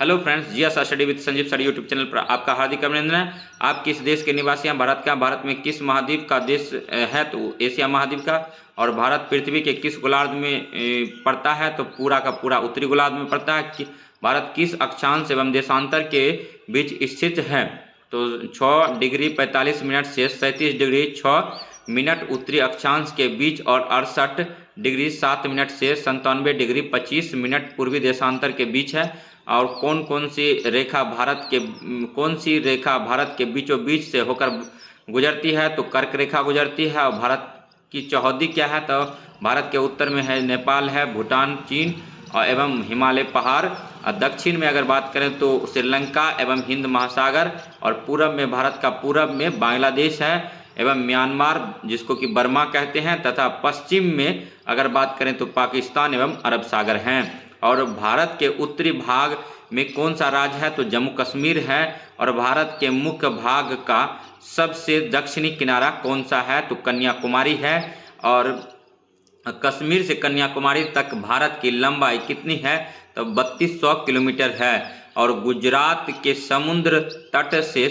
Hello friends, GS study with Sanjeev sir YouTube channel पर आपका हार्दिक अभिनंदन है। आप किस देश के निवासी हैं? भारत में किस महाद्वीप का देश है? तो एशिया महाद्वीप का। और भारत पृथ्वी के किस गोलार्ध में पड़ता है? तो पूरा का पूरा उत्तरी गोलार्ध में पड़ता है। कि भारत किस अक्षांश एवं देशांतर के बीच स्थित है? तो 6 डिग्री 45 मिनट से 37 डिग्री 6 मिनट उत्तरी अक्षांश के बीच और 68 डिग्री 7 मिनट से 97 डिग्री 25 मिनट पूर्वी देशांतर के बीच है। और कौन सी रेखा भारत के बीचों बीच से होकर गुजरती है? तो कर्क रेखा गुजरती है। और भारत की चौहद्दी क्या है? तो भारत के उत्तर में है नेपाल है, भूटान, चीन और एवं हिमालय पहाड़। और दक्षिण में अगर बात करें तो श्रीलंका एवं हिंद महासागर। और पूरब में भारत का पूरब में बांग्लादेश है एवं म्यांमार, जिसको कि बर्मा कहते हैं। तथा पश्चिम में अगर बात करें तो पाकिस्तान एवं अरब सागर हैं। और भारत के उत्तरी भाग में कौन सा राज्य है? तो जम्मू कश्मीर है। और भारत के मुख्य भाग का सबसे दक्षिणी किनारा कौन सा है? तो कन्याकुमारी है। और कश्मीर से कन्याकुमारी तक भारत की लंबाई कितनी है? तो 3200 किलोमीटर है। और गुजरात के समुद्र तट से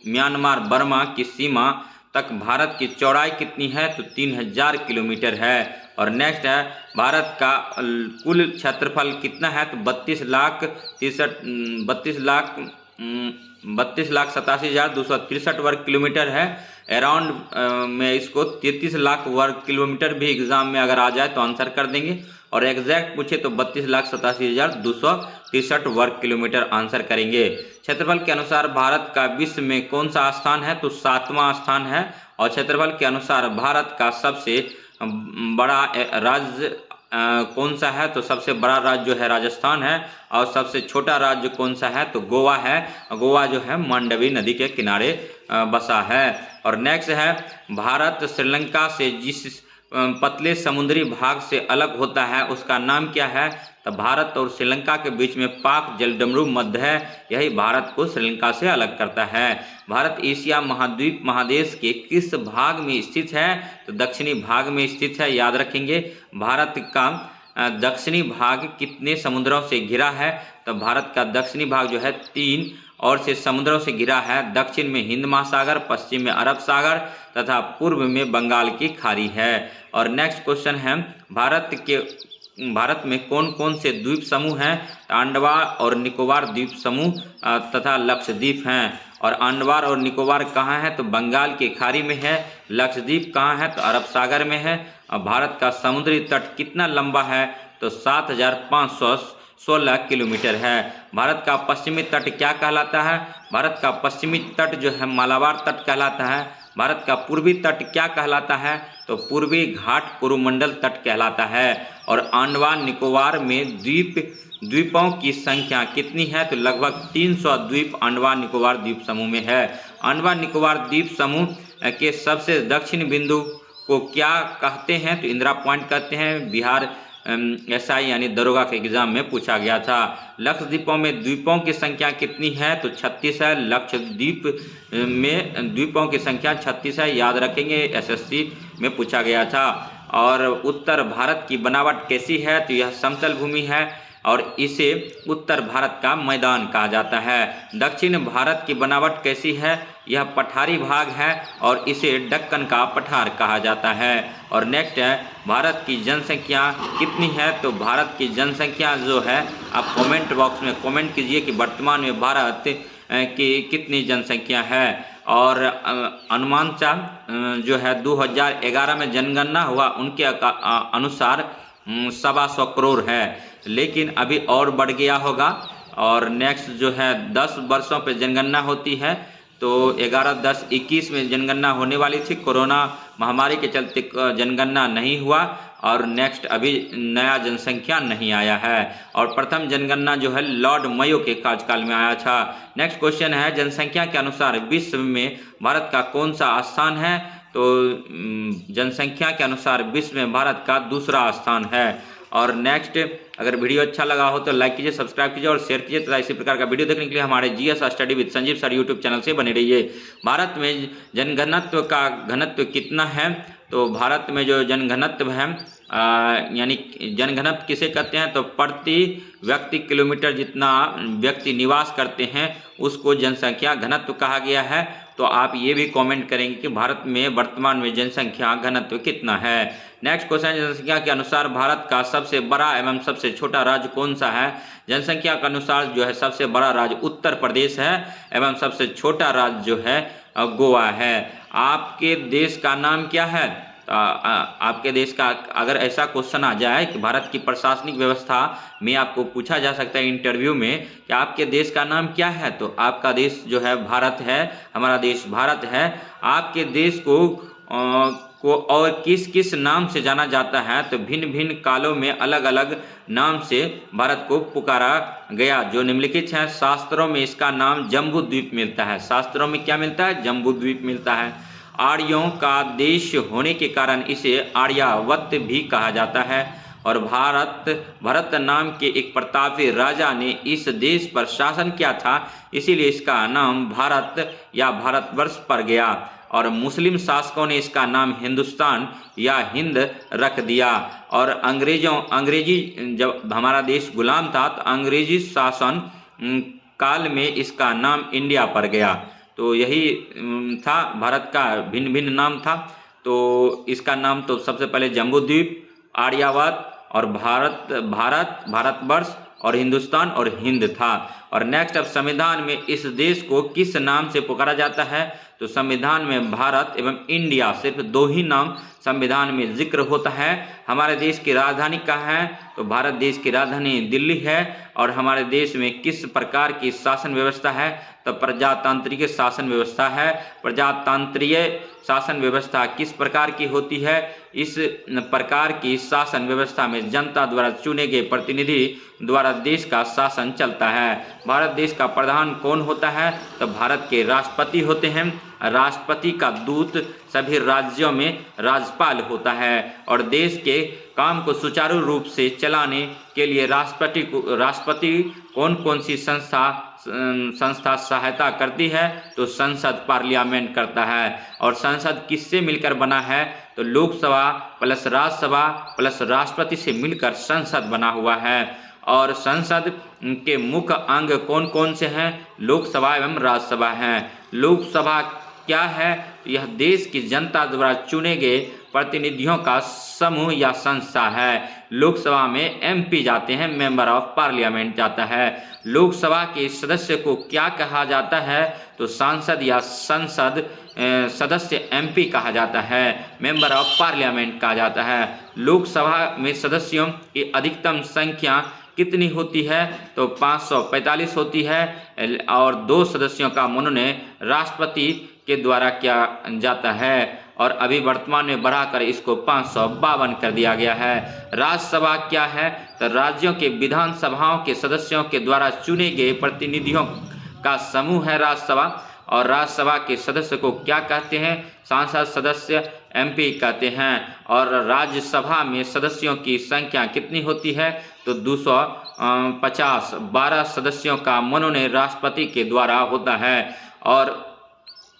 म्यांमार बर्मा की सीमा तक भारत की चौड़ाई कितनी है? तो 3000 किलोमीटर है। और नेक्स्ट है, भारत का कुल क्षेत्रफल कितना है? तो 32,87,263 वर्ग किलोमीटर है। अराउंड में इसको 33 लाख वर्ग किलोमीटर भी एग्जाम में अगर आ जाए तो आंसर कर देंगे। और एग्जैक्ट पूछे तो 32,87,263 वर्ग किलोमीटर आंसर करेंगे। क्षेत्रफल के अनुसार भारत का विश्व में कौन सा स्थान है? तो 7वां स्थान है। और क्षेत्रफल के अनुसार भारत का सबसे बड़ा राज्य कौन सा है? तो सबसे बड़ा राज्य जो है राजस्थान है। और सबसे छोटा राज्य कौन सा है? तो गोवा है। गोवा जो है मांडवी नदी के किनारे बसा है। और नेक्स्ट है, भारत श्रीलंका से जिस पतले समुद्री भाग से अलग होता है उसका नाम क्या है? तो भारत और श्रीलंका के बीच में पाक जलडमरू मध्य है, यही भारत को श्रीलंका से अलग करता है। भारत एशिया महाद्वीप महादेश के किस भाग में स्थित है? तो दक्षिणी भाग में स्थित है, याद रखेंगे। भारत का दक्षिणी भाग कितने समुद्रों से घिरा है? तो भारत का दक्षिणी भाग जो है 3 और से समुद्रों से घिरा है। दक्षिण में हिंद महासागर, पश्चिम में अरब सागर तथा पूर्व में बंगाल की खाड़ी है। और नेक्स्ट क्वेश्चन है, भारत में कौन से द्वीप समूह हैं? अंडमान और निकोबार द्वीप समूह तथा लक्षद्वीप हैं। और अंडमान और निकोबार कहाँ है? तो बंगाल की खाड़ी में है। लक्षद्वीप कहाँ है? तो अरब सागर में है। और भारत का समुद्री तट कितना लंबा है? तो 7516 किलोमीटर है। भारत का पश्चिमी तट क्या कहलाता है? भारत का पश्चिमी तट जो है मालाबार तट कहलाता है। भारत का पूर्वी तट क्या कहलाता है? तो पूर्वी घाट कोरोमंडल तट कहलाता है। और अंडमान निकोबार में द्वीपों की संख्या कितनी है? तो लगभग 300 द्वीप अंडमान निकोबार द्वीप समूह में है। अंडमान निकोबार द्वीप समूह के सबसे दक्षिण बिंदु को क्या कहते हैं? तो इंदिरा पॉइंट कहते हैं। बिहार SI यानी दरोगा के एग्जाम में पूछा गया था। लक्षद्वीपों में द्वीपों की संख्या कितनी है? तो 36 है। लक्षद्वीप में द्वीपों की संख्या 36 है, याद रखेंगे, SSC में पूछा गया था। और उत्तर भारत की बनावट कैसी है? तो यह समतल भूमि है और इसे उत्तर भारत का मैदान कहा जाता है। दक्षिण भारत की बनावट कैसी है? यह पठारी भाग है और इसे दक्कन का पठार कहा जाता है। और नेक्स्ट है, भारत की जनसंख्या कितनी है? तो भारत की जनसंख्या जो है, आप कमेंट बॉक्स में कमेंट कीजिए कि वर्तमान में भारत की कितनी जनसंख्या है। और अनुमानतः जो है 2011 में जनगणना हुआ, उनके अनुसार 125 करोड़ है, लेकिन अभी और बढ़ गया होगा। और नेक्स्ट जो है 10 वर्षों पे जनगणना होती है, तो 11-10-21 में जनगणना होने वाली थी। कोरोना महामारी के चलते जनगणना नहीं हुआ। और नेक्स्ट अभी नया जनसंख्या नहीं आया है। और प्रथम जनगणना जो है लॉर्ड मयो के कार्यकाल में आया था। नेक्स्ट क्वेश्चन है, जनसंख्या के अनुसार विश्व में भारत का कौन सा स्थान है? तो जनसंख्या के अनुसार विश्व में भारत का दूसरा स्थान है। और नेक्स्ट, अगर वीडियो अच्छा लगा हो तो लाइक कीजिए, सब्सक्राइब कीजिए और शेयर कीजिए तथा इसी प्रकार का वीडियो देखने के लिए हमारे GS study with Sanjeev sir YouTube channel से बने रहिए। भारत में जनघनत्व का घनत्व कितना है? तो भारत में जो जनघनत्व है यानी जनघनत्व किसे कहते हैं, तो प्रति व्यक्ति किलोमीटर जितना व्यक्ति निवास करते हैं उसको जनसंख्या घनत्व कहा गया है। तो आप ये भी कमेंट करेंगे कि भारत में वर्तमान में जनसंख्या घनत्व कितना है। नेक्स्ट क्वेश्चन, जनसंख्या के अनुसार भारत का सबसे बड़ा एवं सबसे छोटा राज्य कौन सा है। जनसंख्या के अनुसार जो है सबसे बड़ा राज्य उत्तर प्रदेश है एवं सबसे छोटा राज्य जो है गोवा है। आपके देश का नाम क्या है। आपके देश का अगर ऐसा क्वेश्चन आ जाए कि भारत की प्रशासनिक व्यवस्था में आपको पूछा जा सकता है इंटरव्यू में कि आपके देश का नाम क्या है, तो आपका देश जो है भारत है, हमारा देश भारत है। आपके देश को और किस किस नाम से जाना जाता है, तो भिन्न भिन्न कालों में अलग अलग नाम से भारत को पुकारा गया जो निम्नलिखित है। शास्त्रों में इसका नाम जम्बू द्वीप मिलता है। शास्त्रों में क्या मिलता है, जम्बू द्वीप मिलता है। आर्यों का देश होने के कारण इसे आर्यावर्त भी कहा जाता है। और भरत नाम के एक प्रतापी राजा ने इस देश पर शासन किया था, इसीलिए इसका नाम भारत या भारतवर्ष पड़ गया। और मुस्लिम शासकों ने इसका नाम हिंदुस्तान या हिंद रख दिया। और अंग्रेजी जब हमारा देश गुलाम था तो अंग्रेजी शासन काल में इसका नाम इंडिया पड़ गया। तो यही था, भारत का भिन्न भिन्न नाम था। तो इसका नाम तो सबसे पहले जम्बूद्वीप, आर्यावर्त और भारतवर्ष और हिंदुस्तान और हिंद था। और नेक्स्ट, अब संविधान में इस देश को किस नाम से पुकारा जाता है, तो संविधान में भारत एवं इंडिया सिर्फ दो ही नाम संविधान में जिक्र होता है। हमारे देश की राजधानी कहाँ है, तो भारत देश की राजधानी दिल्ली है। और हमारे देश में किस प्रकार की शासन व्यवस्था है, तो प्रजातांत्रिक शासन व्यवस्था है। प्रजातांत्रिक शासन व्यवस्था किस प्रकार की होती है, इस प्रकार की शासन व्यवस्था में जनता द्वारा चुने गए प्रतिनिधि द्वारा देश का शासन चलता है। भारत देश का प्रधान कौन होता है, तो भारत के राष्ट्रपति होते हैं। राष्ट्रपति का दूत सभी राज्यों में राज्यपाल होता है। और देश के काम को सुचारू रूप से चलाने के लिए राष्ट्रपति कौन कौन सी संस्था सहायता करती है, तो संसद पार्लियामेंट करता है। और संसद किससे मिलकर बना है, तो लोकसभा प्लस राज्यसभा प्लस राष्ट्रपति से मिलकर संसद बना हुआ है। और संसद के मुख्य अंग कौन कौन से हैं, लोकसभा एवं राज्यसभा हैं। लोकसभा क्या है, यह देश की जनता द्वारा चुने गए प्रतिनिधियों का समूह या संस्था है। लोकसभा में एमपी जाते हैं, मेंबर ऑफ पार्लियामेंट जाता है। लोकसभा के सदस्य को क्या कहा जाता है, तो सांसद या संसद सदस्य एमपी कहा जाता है, मेंबर ऑफ पार्लियामेंट कहा जाता है। लोकसभा में सदस्यों की अधिकतम संख्या कितनी होती है, तो 545 होती है। और 2 सदस्यों का मनोनयन राष्ट्रपति के द्वारा किया जाता है। और अभी वर्तमान में बढ़ाकर इसको 552 कर दिया गया है। राज्यसभा क्या है, तो राज्यों के विधानसभाओं के सदस्यों के द्वारा चुने गए प्रतिनिधियों का समूह है राज्यसभा। और राज्यसभा के सदस्य को क्या कहते हैं, सांसद सदस्य एमपी कहते हैं। और राज्यसभा में सदस्यों की संख्या कितनी होती है, तो 250। 12 सदस्यों का मनोनयन राष्ट्रपति के द्वारा होता है। और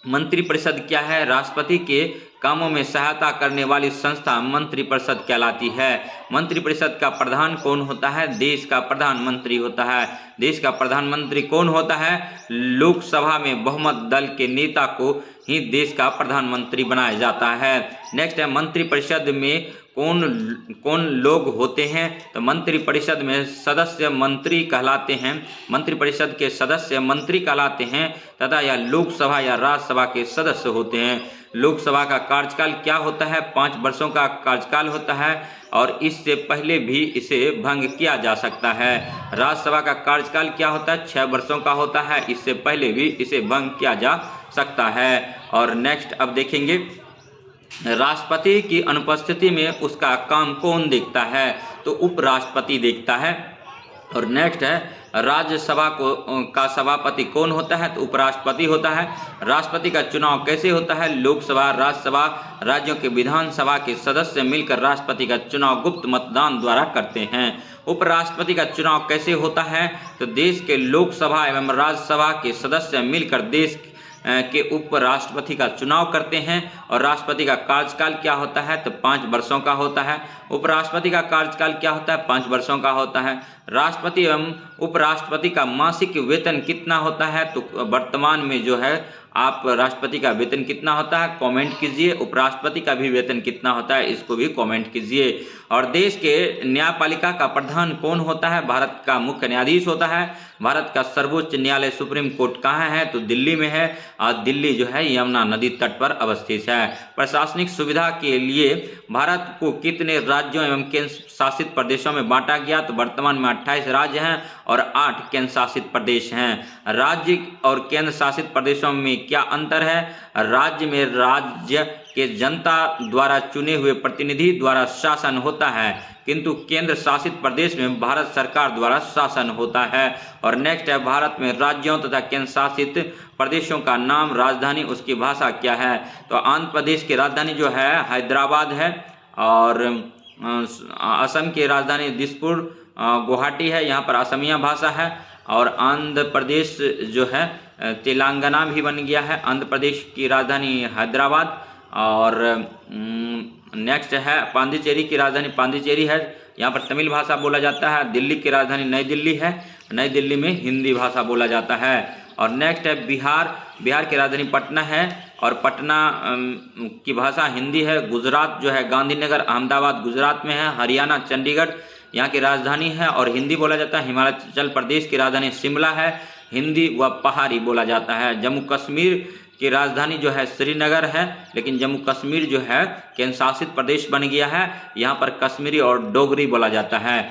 मंत्रिपरिषद क्या है, राष्ट्रपति के कामों में सहायता करने वाली संस्था मंत्रिपरिषद कहलाती है। मंत्रिपरिषद का प्रधान कौन होता है, देश का प्रधानमंत्री होता है। देश का प्रधानमंत्री कौन होता है, लोकसभा में बहुमत दल के नेता को ही देश का प्रधानमंत्री बनाया जाता है। नेक्स्ट है, मंत्रिपरिषद में कौन लोग होते हैं, तो मंत्रिपरिषद में सदस्य मंत्री कहलाते हैं। मंत्रिपरिषद के सदस्य मंत्री कहलाते हैं तथा यह लोकसभा या राज्यसभा के सदस्य होते हैं। लोकसभा का कार्यकाल क्या होता है, 5 वर्षों का कार्यकाल होता है। और इससे पहले भी इसे भंग किया जा सकता है। राज्यसभा का कार्यकाल क्या होता है, 6 वर्षों का होता है, इससे पहले भी इसे भंग किया जा सकता है। और नेक्स्ट अब देखेंगे, राष्ट्रपति की अनुपस्थिति में उसका काम कौन देखता है, तो उपराष्ट्रपति देखता है। और नेक्स्ट है, राज्यसभा का सभापति कौन होता है, तो उपराष्ट्रपति होता है। राष्ट्रपति का चुनाव कैसे होता है, लोकसभा राज्यसभा राज्यों के विधानसभा के सदस्य मिलकर राष्ट्रपति का चुनाव गुप्त मतदान द्वारा करते हैं। उपराष्ट्रपति का चुनाव कैसे होता है, तो देश के लोकसभा एवं राज्यसभा के सदस्य मिलकर देश के उपराष्ट्रपति का चुनाव करते हैं। और राष्ट्रपति का कार्यकाल क्या होता है, तो 5 वर्षों का होता है। उपराष्ट्रपति का कार्यकाल क्या होता है, 5 वर्षों का होता है। राष्ट्रपति एवं उपराष्ट्रपति का मासिक वेतन कितना होता है, तो वर्तमान में जो है आप राष्ट्रपति का वेतन कितना होता है कमेंट कीजिए, उपराष्ट्रपति का भी वेतन कितना होता है इसको भी कमेंट कीजिए। और देश के न्यायपालिका का प्रधान कौन होता है, भारत का मुख्य न्यायाधीश होता है। भारत का सर्वोच्च न्यायालय सुप्रीम कोर्ट कहाँ है, तो दिल्ली में है। और दिल्ली जो है यमुना नदी तट पर अवस्थित है। प्रशासनिक सुविधा के लिए भारत को कितने राज्यों एवं केंद्र शासित प्रदेशों में बांटा गया, तो वर्तमान में 28 राज्य हैं और 8 केंद्र शासित प्रदेश हैं। राज्य और केंद्र शासित प्रदेशों में क्या अंतर है, राज्य में राज्य के जनता द्वारा चुने हुए प्रतिनिधि द्वारा शासन होता है, किंतु केंद्र शासित प्रदेश में भारत सरकार द्वारा शासन होता है। और नेक्स्ट है, भारत में राज्यों तथा केंद्र शासित प्रदेशों का नाम, राजधानी, उसकी भाषा क्या है, तो आंध्र प्रदेश की राजधानी जो है हैदराबाद है। और असम की राजधानी दिसपुर गुवाहाटी है, यहाँ पर असमिया भाषा है। और आंध्र प्रदेश जो है तेलंगाना भी बन गया है। आंध्र प्रदेश की राजधानी हैदराबाद। और नेक्स्ट है पांडिचेरी की राजधानी पांडिचेरी है, यहाँ पर तमिल भाषा बोला जाता है। दिल्ली की राजधानी नई दिल्ली है, नई दिल्ली में हिंदी भाषा बोला जाता है। और नेक्स्ट है बिहार, बिहार की राजधानी पटना है और पटना की भाषा हिंदी है। गुजरात जो है गांधीनगर, अहमदाबाद गुजरात में है। हरियाणा चंडीगढ़ यहाँ की राजधानी है और हिंदी बोला जाता है। हिमाचल प्रदेश की राजधानी शिमला है, हिंदी व पहाड़ी बोला जाता है। जम्मू कश्मीर की राजधानी जो है श्रीनगर है, लेकिन जम्मू कश्मीर जो है केंद्र शासित प्रदेश बन गया है, यहाँ पर कश्मीरी और डोगरी बोला जाता है।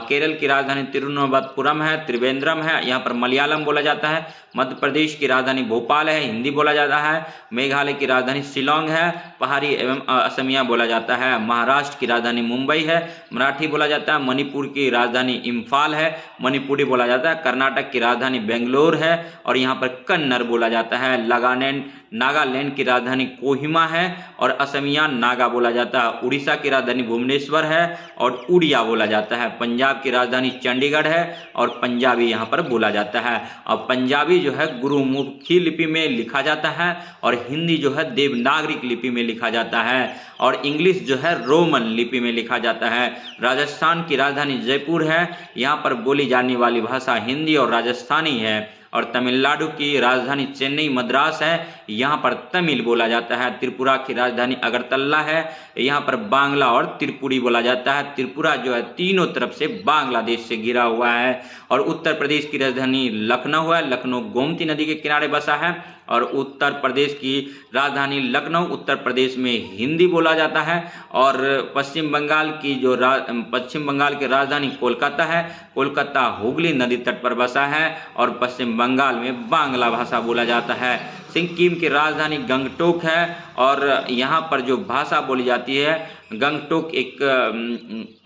केरल की राजधानी तिरुवनंतपुरम है, त्रिवेंद्रम है, यहाँ पर मलयालम बोला जाता है। मध्य प्रदेश की राजधानी भोपाल है, हिंदी बोला जाता है। मेघालय की राजधानी शिलोंग है, पहाड़ी एवं असमिया बोला जाता है। महाराष्ट्र की राजधानी मुंबई है, मराठी बोला जाता है। मणिपुर की राजधानी इम्फाल है, मणिपुरी बोला जाता है। कर्नाटक की राजधानी बेंगलोर है और यहाँ पर कन्नड़ बोला जाता है। नागालैंड की राजधानी कोहिमा है और असमिया नागा बोला जाता है। उड़ीसा की राजधानी भुवनेश्वर है और उड़िया बोला जाता है। पंजाब की राजधानी चंडीगढ़ है और पंजाबी यहाँ पर बोला जाता है। और पंजाबी जो है गुरुमुखी लिपि में लिखा जाता है और हिंदी जो है देवनागरी लिपि में लिखा जाता है और इंग्लिश जो है रोमन लिपि में लिखा जाता है। राजस्थान की राजधानी जयपुर है, यहाँ पर बोली जाने वाली भाषा हिंदी और राजस्थानी है। और तमिलनाडु की राजधानी चेन्नई मद्रास है, यहाँ पर तमिल बोला जाता है। त्रिपुरा की राजधानी अगरतला है, यहाँ पर बांग्ला और त्रिपुरी बोला जाता है। त्रिपुरा जो है तीनों तरफ से बांग्लादेश से घिरा हुआ है। और उत्तर प्रदेश की राजधानी लखनऊ है, लखनऊ गोमती नदी के किनारे बसा है। और उत्तर प्रदेश की राजधानी लखनऊ, उत्तर प्रदेश में हिंदी बोला जाता है। और पश्चिम बंगाल की राजधानी कोलकाता है, कोलकाता हुगली नदी तट पर बसा है और पश्चिम बंगाल में बांग्ला भाषा बोला जाता है। सिक्किम की राजधानी गंगटोक है और यहाँ पर जो भाषा बोली जाती है गंगटोक एक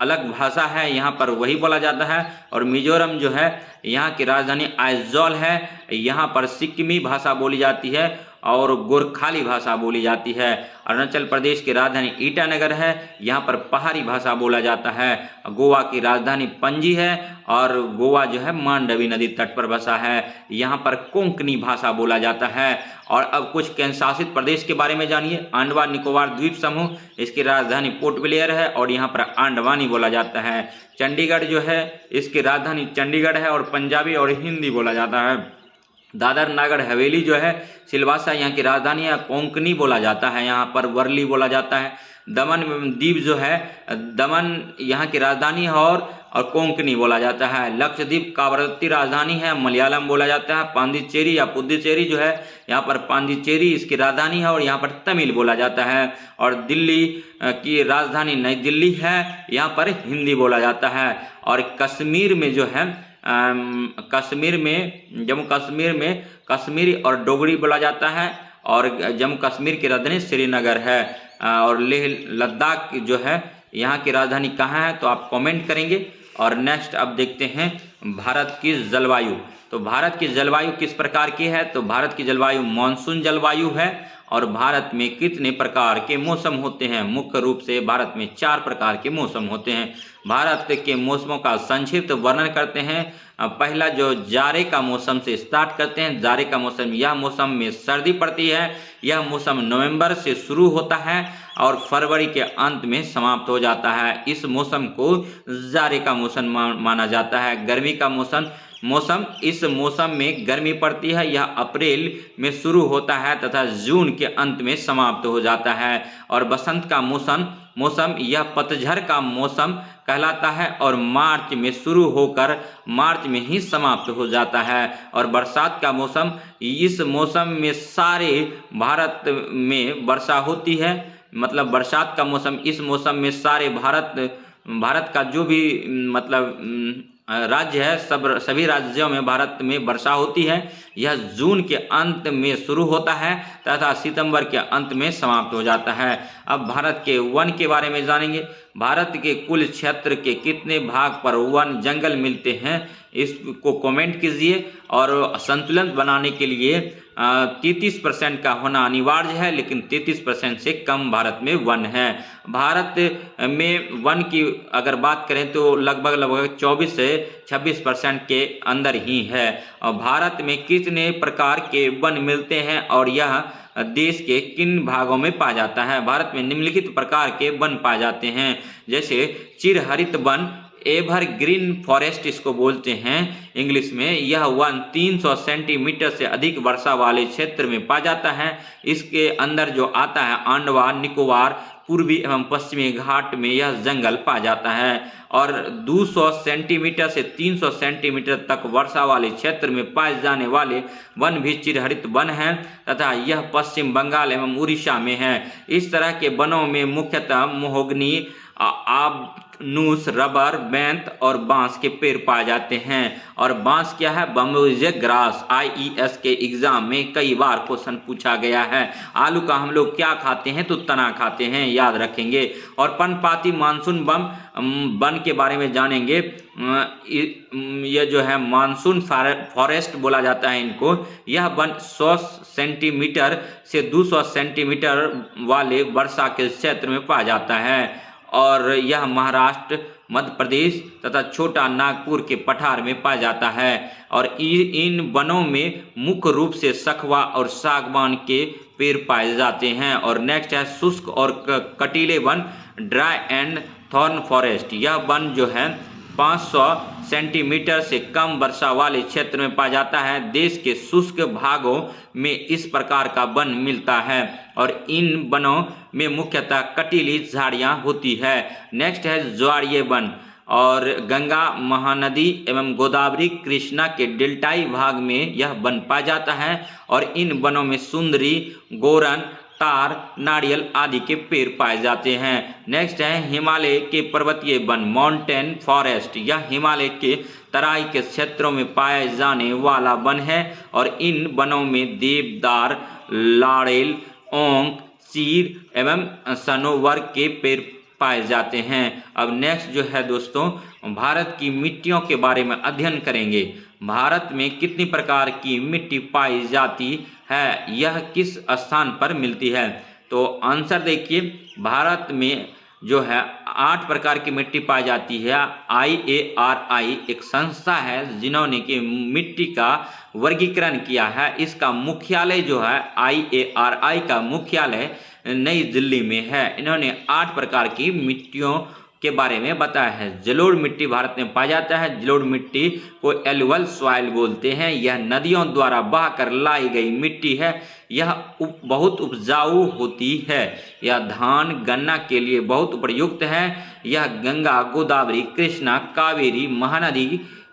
अलग भाषा है, यहाँ पर वही बोला जाता है। और मिजोरम जो है यहाँ की राजधानी आइजॉल है, यहाँ पर सिक्किमी भाषा बोली जाती है और गोरखाली भाषा बोली जाती है। अरुणाचल प्रदेश की राजधानी ईटानगर है, यहाँ पर पहाड़ी भाषा बोला जाता है। गोवा की राजधानी पणजी है और गोवा जो है मांडवी नदी तट पर बसा है, यहाँ पर कोंकणी भाषा बोला जाता है। और अब कुछ केंद्र शासित प्रदेश के बारे में जानिए। अंडमान निकोबार द्वीप समूह, इसकी राजधानी पोर्ट ब्लेयर है और यहाँ पर अंडवानी बोला जाता है। चंडीगढ़ जो है इसकी राजधानी चंडीगढ़ है और पंजाबी और हिंदी बोला जाता है। दादर नागर हवेली जो है सिलवासा यहाँ की राजधानी है, कोंकणी बोला जाता है, यहाँ पर वर्ली बोला जाता है। दमन द्वीप जो है दमन यहाँ की राजधानी है और कोंकणी बोला जाता है। लक्षद्वीप कावरत्ती राजधानी है, मलयालम बोला जाता है। पांडिचेरी या पुदुचेरी जो है यहाँ पर पांडिचेरी इसकी राजधानी है और यहाँ पर तमिल बोला जाता है। और दिल्ली की राजधानी नई दिल्ली है, यहाँ पर हिंदी बोला जाता है। और कश्मीर में जो है कश्मीर में जम्मू कश्मीर में कश्मीरी और डोगरी बोला जाता है। और जम्मू कश्मीर की राजधानी श्रीनगर है। और लेह लद्दाख जो है यहाँ की राजधानी कहाँ है, तो आप कमेंट करेंगे। और नेक्स्ट अब देखते हैं भारत की जलवायु। तो भारत की जलवायु किस प्रकार की है, तो भारत की जलवायु मानसून जलवायु है और भारत में कितने प्रकार के मौसम होते हैं? मुख्य रूप से भारत में 4 प्रकार के मौसम होते हैं। भारत के मौसमों का संक्षिप्त वर्णन करते हैं। पहला जो जाड़े का मौसम से स्टार्ट करते हैं। जाड़े का मौसम, यह मौसम में सर्दी पड़ती है। यह मौसम नवंबर से शुरू होता है और फरवरी के अंत में समाप्त हो जाता है। इस मौसम को जाड़े का मौसम माना जाता है। गर्मी का मौसम, इस मौसम में गर्मी पड़ती है। यह अप्रैल में शुरू होता है तथा जून के अंत में समाप्त हो जाता है। और बसंत का मौसम यह पतझड़ का मौसम कहलाता है और मार्च में शुरू होकर मार्च में ही समाप्त हो जाता है। और बरसात का मौसम, इस मौसम में सारे भारत में वर्षा होती है। मतलब बरसात का मौसम, इस मौसम में सारे भारत का जो भी राज्य है, सभी राज्यों में भारत में वर्षा होती है। यह जून के अंत में शुरू होता है तथा सितंबर के अंत में समाप्त हो जाता है। अब भारत के वन के बारे में जानेंगे। भारत के कुल क्षेत्र के कितने भाग पर वन जंगल मिलते हैं, इसको कमेंट कीजिए। और संतुलन बनाने के लिए 33% का होना अनिवार्य है, लेकिन 33% से कम भारत में वन है। भारत में वन की अगर बात करें तो लगभग 24 से 26% के अंदर ही है। और भारत में कितने प्रकार के वन मिलते हैं और यह देश के किन भागों में पाया जाता है? भारत में निम्नलिखित प्रकार के वन पाए जाते हैं, जैसे चिरहरित वन, एवरग्रीन फॉरेस्ट इसको बोलते हैं इंग्लिश में। यह वन 300 सेंटीमीटर से अधिक वर्षा वाले क्षेत्र में पाया जाता है। इसके अंदर जो आता है आंडमान निकोबार, पूर्वी एवं पश्चिमी घाट में यह जंगल पाया जाता है। और 200 सेंटीमीटर से 300 सेंटीमीटर तक वर्षा वाले क्षेत्र में पाए जाने वाले वन भी चिरहरित वन हैं तथा यह पश्चिम बंगाल एवं उड़ीसा में है। इस तरह के वनों में मुख्यतः महोगनी, आबनूस, रबर, बेंत और बांस के पेड़ पाए जाते हैं। और बांस क्या है? बम्बूजे ग्रास। IES के एग्जाम में कई बार क्वेश्चन पूछा गया है। आलू का हम लोग क्या खाते हैं? तो तना खाते हैं, याद रखेंगे। और पर्णपाती मानसून वन के बारे में जानेंगे। यह जो है मानसून फॉरेस्ट बोला जाता है इनको। यह वन 100 सेंटीमीटर से 200 सेंटीमीटर वाले वर्षा के क्षेत्र में पाया जाता है। और यह महाराष्ट्र, मध्य प्रदेश तथा छोटा नागपुर के पठार में पाया जाता है। और इन वनों में मुख्य रूप से सखुआ और सागवान के पेड़ पाए जाते हैं। और नेक्स्ट है शुष्क और कटीले one, dry and thorn forest. यह वन जो है 500 सेंटीमीटर से कम वर्षा वाले क्षेत्र में पाया जाता है। देश के शुष्क भागों में इस प्रकार का वन मिलता है और इन वनों में मुख्यतः कटीली झाड़ियां होती है। नेक्स्ट है ज्वारीय वन। और गंगा महानदी एवं गोदावरी कृष्णा के डेल्टाई भाग में यह वन पाया जाता है। और इन वनों में सुंदरी, गोरन, तार, नारियल आदि के पेड़ पाए जाते हैं। नेक्स्ट है हिमालय के पर्वतीय वन, माउंटेन फॉरेस्ट। यह हिमालय के तराई के क्षेत्रों में पाए जाने वाला वन है और इन वनों में देवदार, लाड़ेल, ओंक, चीर एवं सनोवर के पेड़ पाए जाते हैं। अब नेक्स्ट जो है दोस्तों, भारत की मिट्टियों के बारे में अध्ययन करेंगे। भारत में कितनी प्रकार की मिट्टी पाई जाती है, यह किस स्थान पर मिलती है? तो आंसर देखिए, भारत में जो है 8 प्रकार की मिट्टी पाई जाती है। IARI एक संस्था है जिन्होंने कि मिट्टी का वर्गीकरण किया है। इसका मुख्यालय जो है IARI का मुख्यालय नई दिल्ली में है। इन्होंने 8 प्रकार की मिट्टियों के बारे में बताया है। जलोढ़ मिट्टी भारत में पाया जाता है। जलोढ़ मिट्टी को एलुवल सॉइल बोलते हैं। यह नदियों द्वारा बहकर लाई गई मिट्टी है। यह बहुत उपजाऊ होती है। यह धान, गन्ना के लिए बहुत उपयुक्त है। यह गंगा, गोदावरी, कृष्णा, कावेरी, महानदी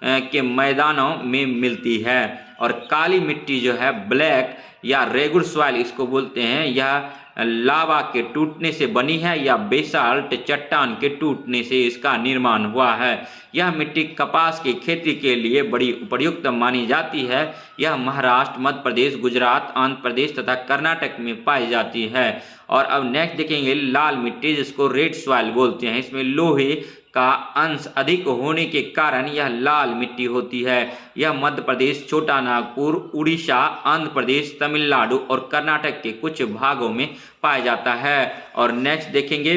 के मैदानों में मिलती है। और काली मिट्टी जो है ब्लैक या रेगुलर सॉइल इसको बोलते हैं। यह लावा के टूटने से बनी है या बेसाल्ट चट्टान के टूटने से इसका निर्माण हुआ है। यह मिट्टी कपास की खेती के लिए बड़ी उपयुक्त मानी जाती है। यह महाराष्ट्र, मध्य प्रदेश, गुजरात, आंध्र प्रदेश तथा कर्नाटक में पाई जाती है। और अब नेक्स्ट देखेंगे लाल मिट्टी जिसको रेड सॉइल बोलते हैं। इसमें लोहे, का अंश अधिक होने के कारण यह लाल मिट्टी होती है। यह मध्य प्रदेश, छोटा नागपुर, उड़ीसा, आंध्र प्रदेश, तमिलनाडु और कर्नाटक के कुछ भागों में पाया जाता है। और नेक्स्ट देखेंगे,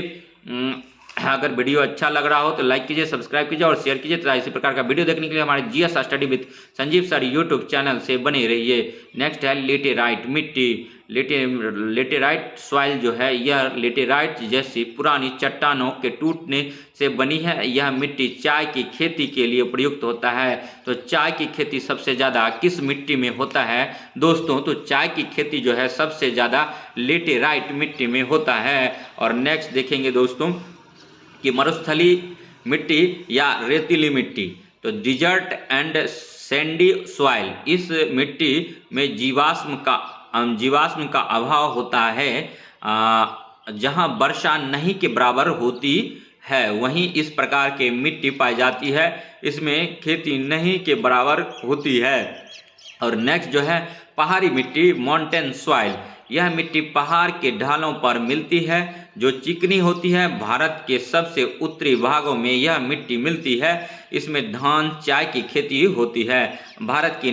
अगर वीडियो अच्छा लग रहा हो तो लाइक कीजिए, सब्सक्राइब कीजिए और शेयर कीजिए तथा इसी प्रकार का वीडियो देखने के लिए हमारे GS study with Sanjeev sir YouTube channel से बने रहिए। नेक्स्ट है लेटेराइट मिट्टी। लेटेराइट सॉइल जो है यह लेटेराइट जैसी पुरानी चट्टानों के टूटने से बनी है। यह मिट्टी चाय की खेती के लिए प्रयुक्त होता है। तो चाय की खेती सबसे ज़्यादा किस मिट्टी में होता है दोस्तों? तो चाय की खेती जो है सबसे ज़्यादा लेटेराइट मिट्टी में होता है। और नेक्स्ट देखेंगे दोस्तों कि मरुस्थली मिट्टी या रेतीली मिट्टी। तो डिजर्ट एंड सैंडी सॉइल, इस मिट्टी में जीवाश्म का अभाव होता है। जहां वर्षा नहीं के बराबर होती है वहीं इस प्रकार के मिट्टी पाई जाती है। इसमें खेती नहीं के बराबर होती है। और नेक्स्ट जो है पहाड़ी मिट्टी, माउंटेन सॉइल। यह मिट्टी पहाड़ के ढालों पर मिलती है जो चिकनी होती है। भारत के सबसे उत्तरी भागों में यह मिट्टी मिलती है। इसमें धान, चाय की खेती होती है। भारत की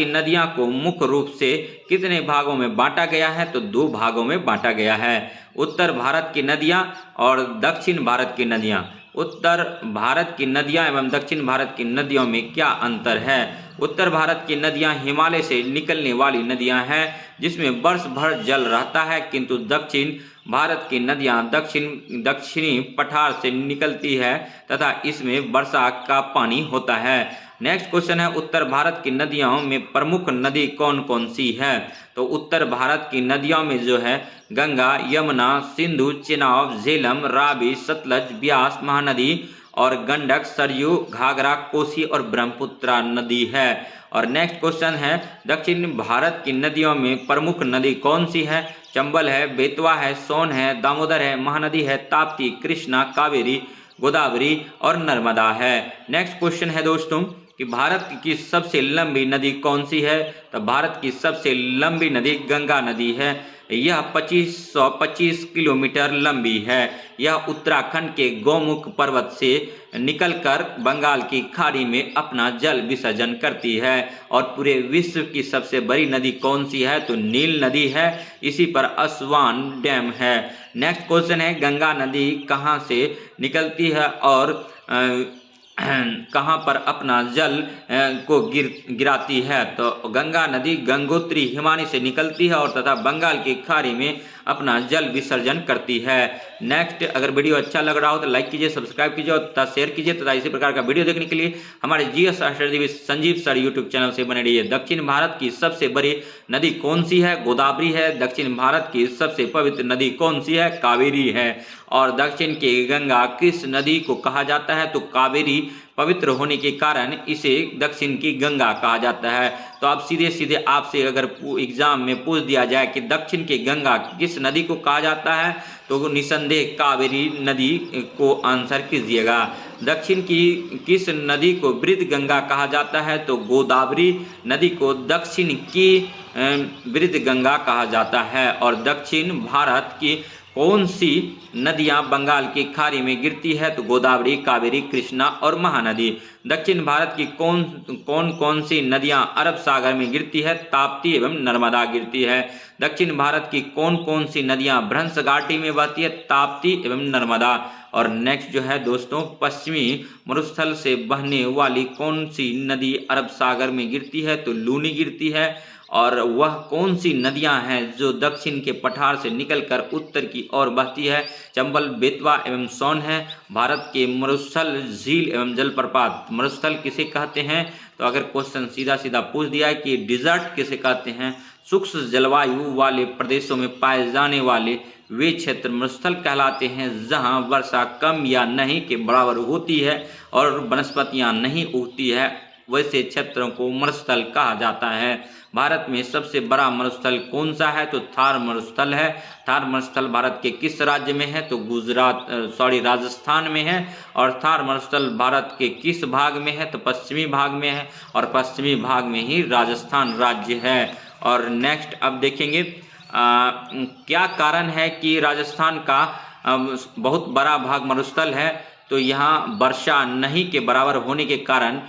नदियां को मुख्य रूप से कितने भागों में बांटा गया है? तो 2 भागों में बांटा गया है। उत्तर भारत की नदियां और दक्षिण भारत की नदियां। उत्तर भारत की नदियां एवं दक्षिण भारत की नदियों में क्या अंतर है? उत्तर भारत की नदियां हिमालय से निकलने वाली नदियां हैं जिसमें वर्ष भर जल रहता है, किंतु दक्षिण भारत की नदियां दक्षिणी पठार से निकलती है तथा इसमें वर्षा का पानी होता है। नेक्स्ट क्वेश्चन है उत्तर भारत की नदियों में प्रमुख नदी कौन कौन सी है? तो उत्तर भारत की नदियों में जो है गंगा, यमुना, सिंधु, चेनाब, झेलम, रावी, सतलज, ब्यास, महानदी और गंडक, सरयू, घाघरा, कोसी और ब्रह्मपुत्र नदी है। और नेक्स्ट क्वेश्चन है दक्षिण भारत की नदियों में प्रमुख नदी कौन सी है? चंबल है, बेतवा है, सोन है, दामोदर है, महानदी है, ताप्ती, कृष्णा, कावेरी, गोदावरी और नर्मदा है। नेक्स्ट क्वेश्चन है दोस्तों कि भारत की सबसे लंबी नदी कौन सी है? तो भारत की सबसे लंबी नदी गंगा नदी है। यह 2525 किलोमीटर लंबी है। यह उत्तराखंड के गौमुख पर्वत से निकलकर बंगाल की खाड़ी में अपना जल विसर्जन करती है। और पूरे विश्व की सबसे बड़ी नदी कौन सी है? तो नील नदी है। इसी पर असवान डैम है। नेक्स्ट क्वेश्चन है गंगा नदी कहाँ से निकलती है और कहाँ पर अपना जल को गिराती है? तो गंगा नदी गंगोत्री हिमानी से निकलती है और तथा बंगाल की खाड़ी में अपना जल विसर्जन करती है। नेक्स्ट, अगर वीडियो अच्छा लग रहा हो तो लाइक कीजिए, सब्सक्राइब कीजिए और तथा शेयर कीजिए तथा इसी प्रकार का वीडियो देखने के लिए हमारे GS study with Sanjeev sir YouTube channel से बने रहिए। दक्षिण भारत की सबसे बड़ी नदी कौन सी है? गोदावरी है। दक्षिण भारत की सबसे पवित्र नदी कौन सी है? कावेरी है। और दक्षिण की गंगा किस नदी को कहा जाता है? तो कावेरी पवित्र होने के कारण इसे दक्षिण की गंगा कहा जाता है। तो आप सीधे सीधे आपसे अगर एग्जाम में पूछ दिया जाए कि दक्षिण की गंगा किस नदी को कहा जाता है तो निसंदेह कावेरी नदी को आंसर कीजिएगा। दक्षिण की किस नदी को वृद्ध गंगा कहा जाता है? तो गोदावरी नदी को दक्षिण की वृद्ध गंगा कहा जाता है। और दक्षिण भारत की कौन सी नदियां बंगाल की खाड़ी में गिरती है? तो गोदावरी, कावेरी, कृष्णा और महानदी। दक्षिण भारत की कौन सी नदियां अरब सागर में गिरती है? ताप्ती एवं नर्मदा गिरती है। दक्षिण भारत की कौन सी नदियां भ्रंश घाटी में बहती है? ताप्ती एवं नर्मदा। और नेक्स्ट जो है दोस्तों, पश्चिमी मरुस्थल से बहने वाली कौन सी नदी अरब सागर में गिरती है? तो लूनी गिरती है। और वह कौन सी नदियां हैं जो दक्षिण के पठार से निकलकर उत्तर की ओर बहती है? चंबल, बेतवा एवं सोन है। भारत के मरुस्थल, झील एवं जलप्रपात। मरुस्थल किसे कहते हैं? तो अगर क्वेश्चन सीधा सीधा पूछ दिया है कि डिजर्ट किसे कहते हैं? शुष्क जलवायु वाले प्रदेशों में पाए जाने वाले वे क्षेत्र मरुस्थल कहलाते हैं जहां वर्षा कम या नहीं के बराबर होती है और वनस्पतियां नहीं उगती है, वैसे क्षेत्रों को मरुस्थल कहा जाता है। भारत में सबसे बड़ा मरुस्थल कौन सा है? तो थार मरुस्थल है। थार मरुस्थल भारत के किस राज्य में है? तो राजस्थान में है। और थार मरुस्थल भारत के किस भाग में है? तो पश्चिमी भाग में है और पश्चिमी भाग में ही राजस्थान राज्य है। और नेक्स्ट अब देखेंगे क्या कारण है कि राजस्थान का बहुत बड़ा भाग मरुस्थल है? तो यहाँ वर्षा नहीं के बराबर होने के कारण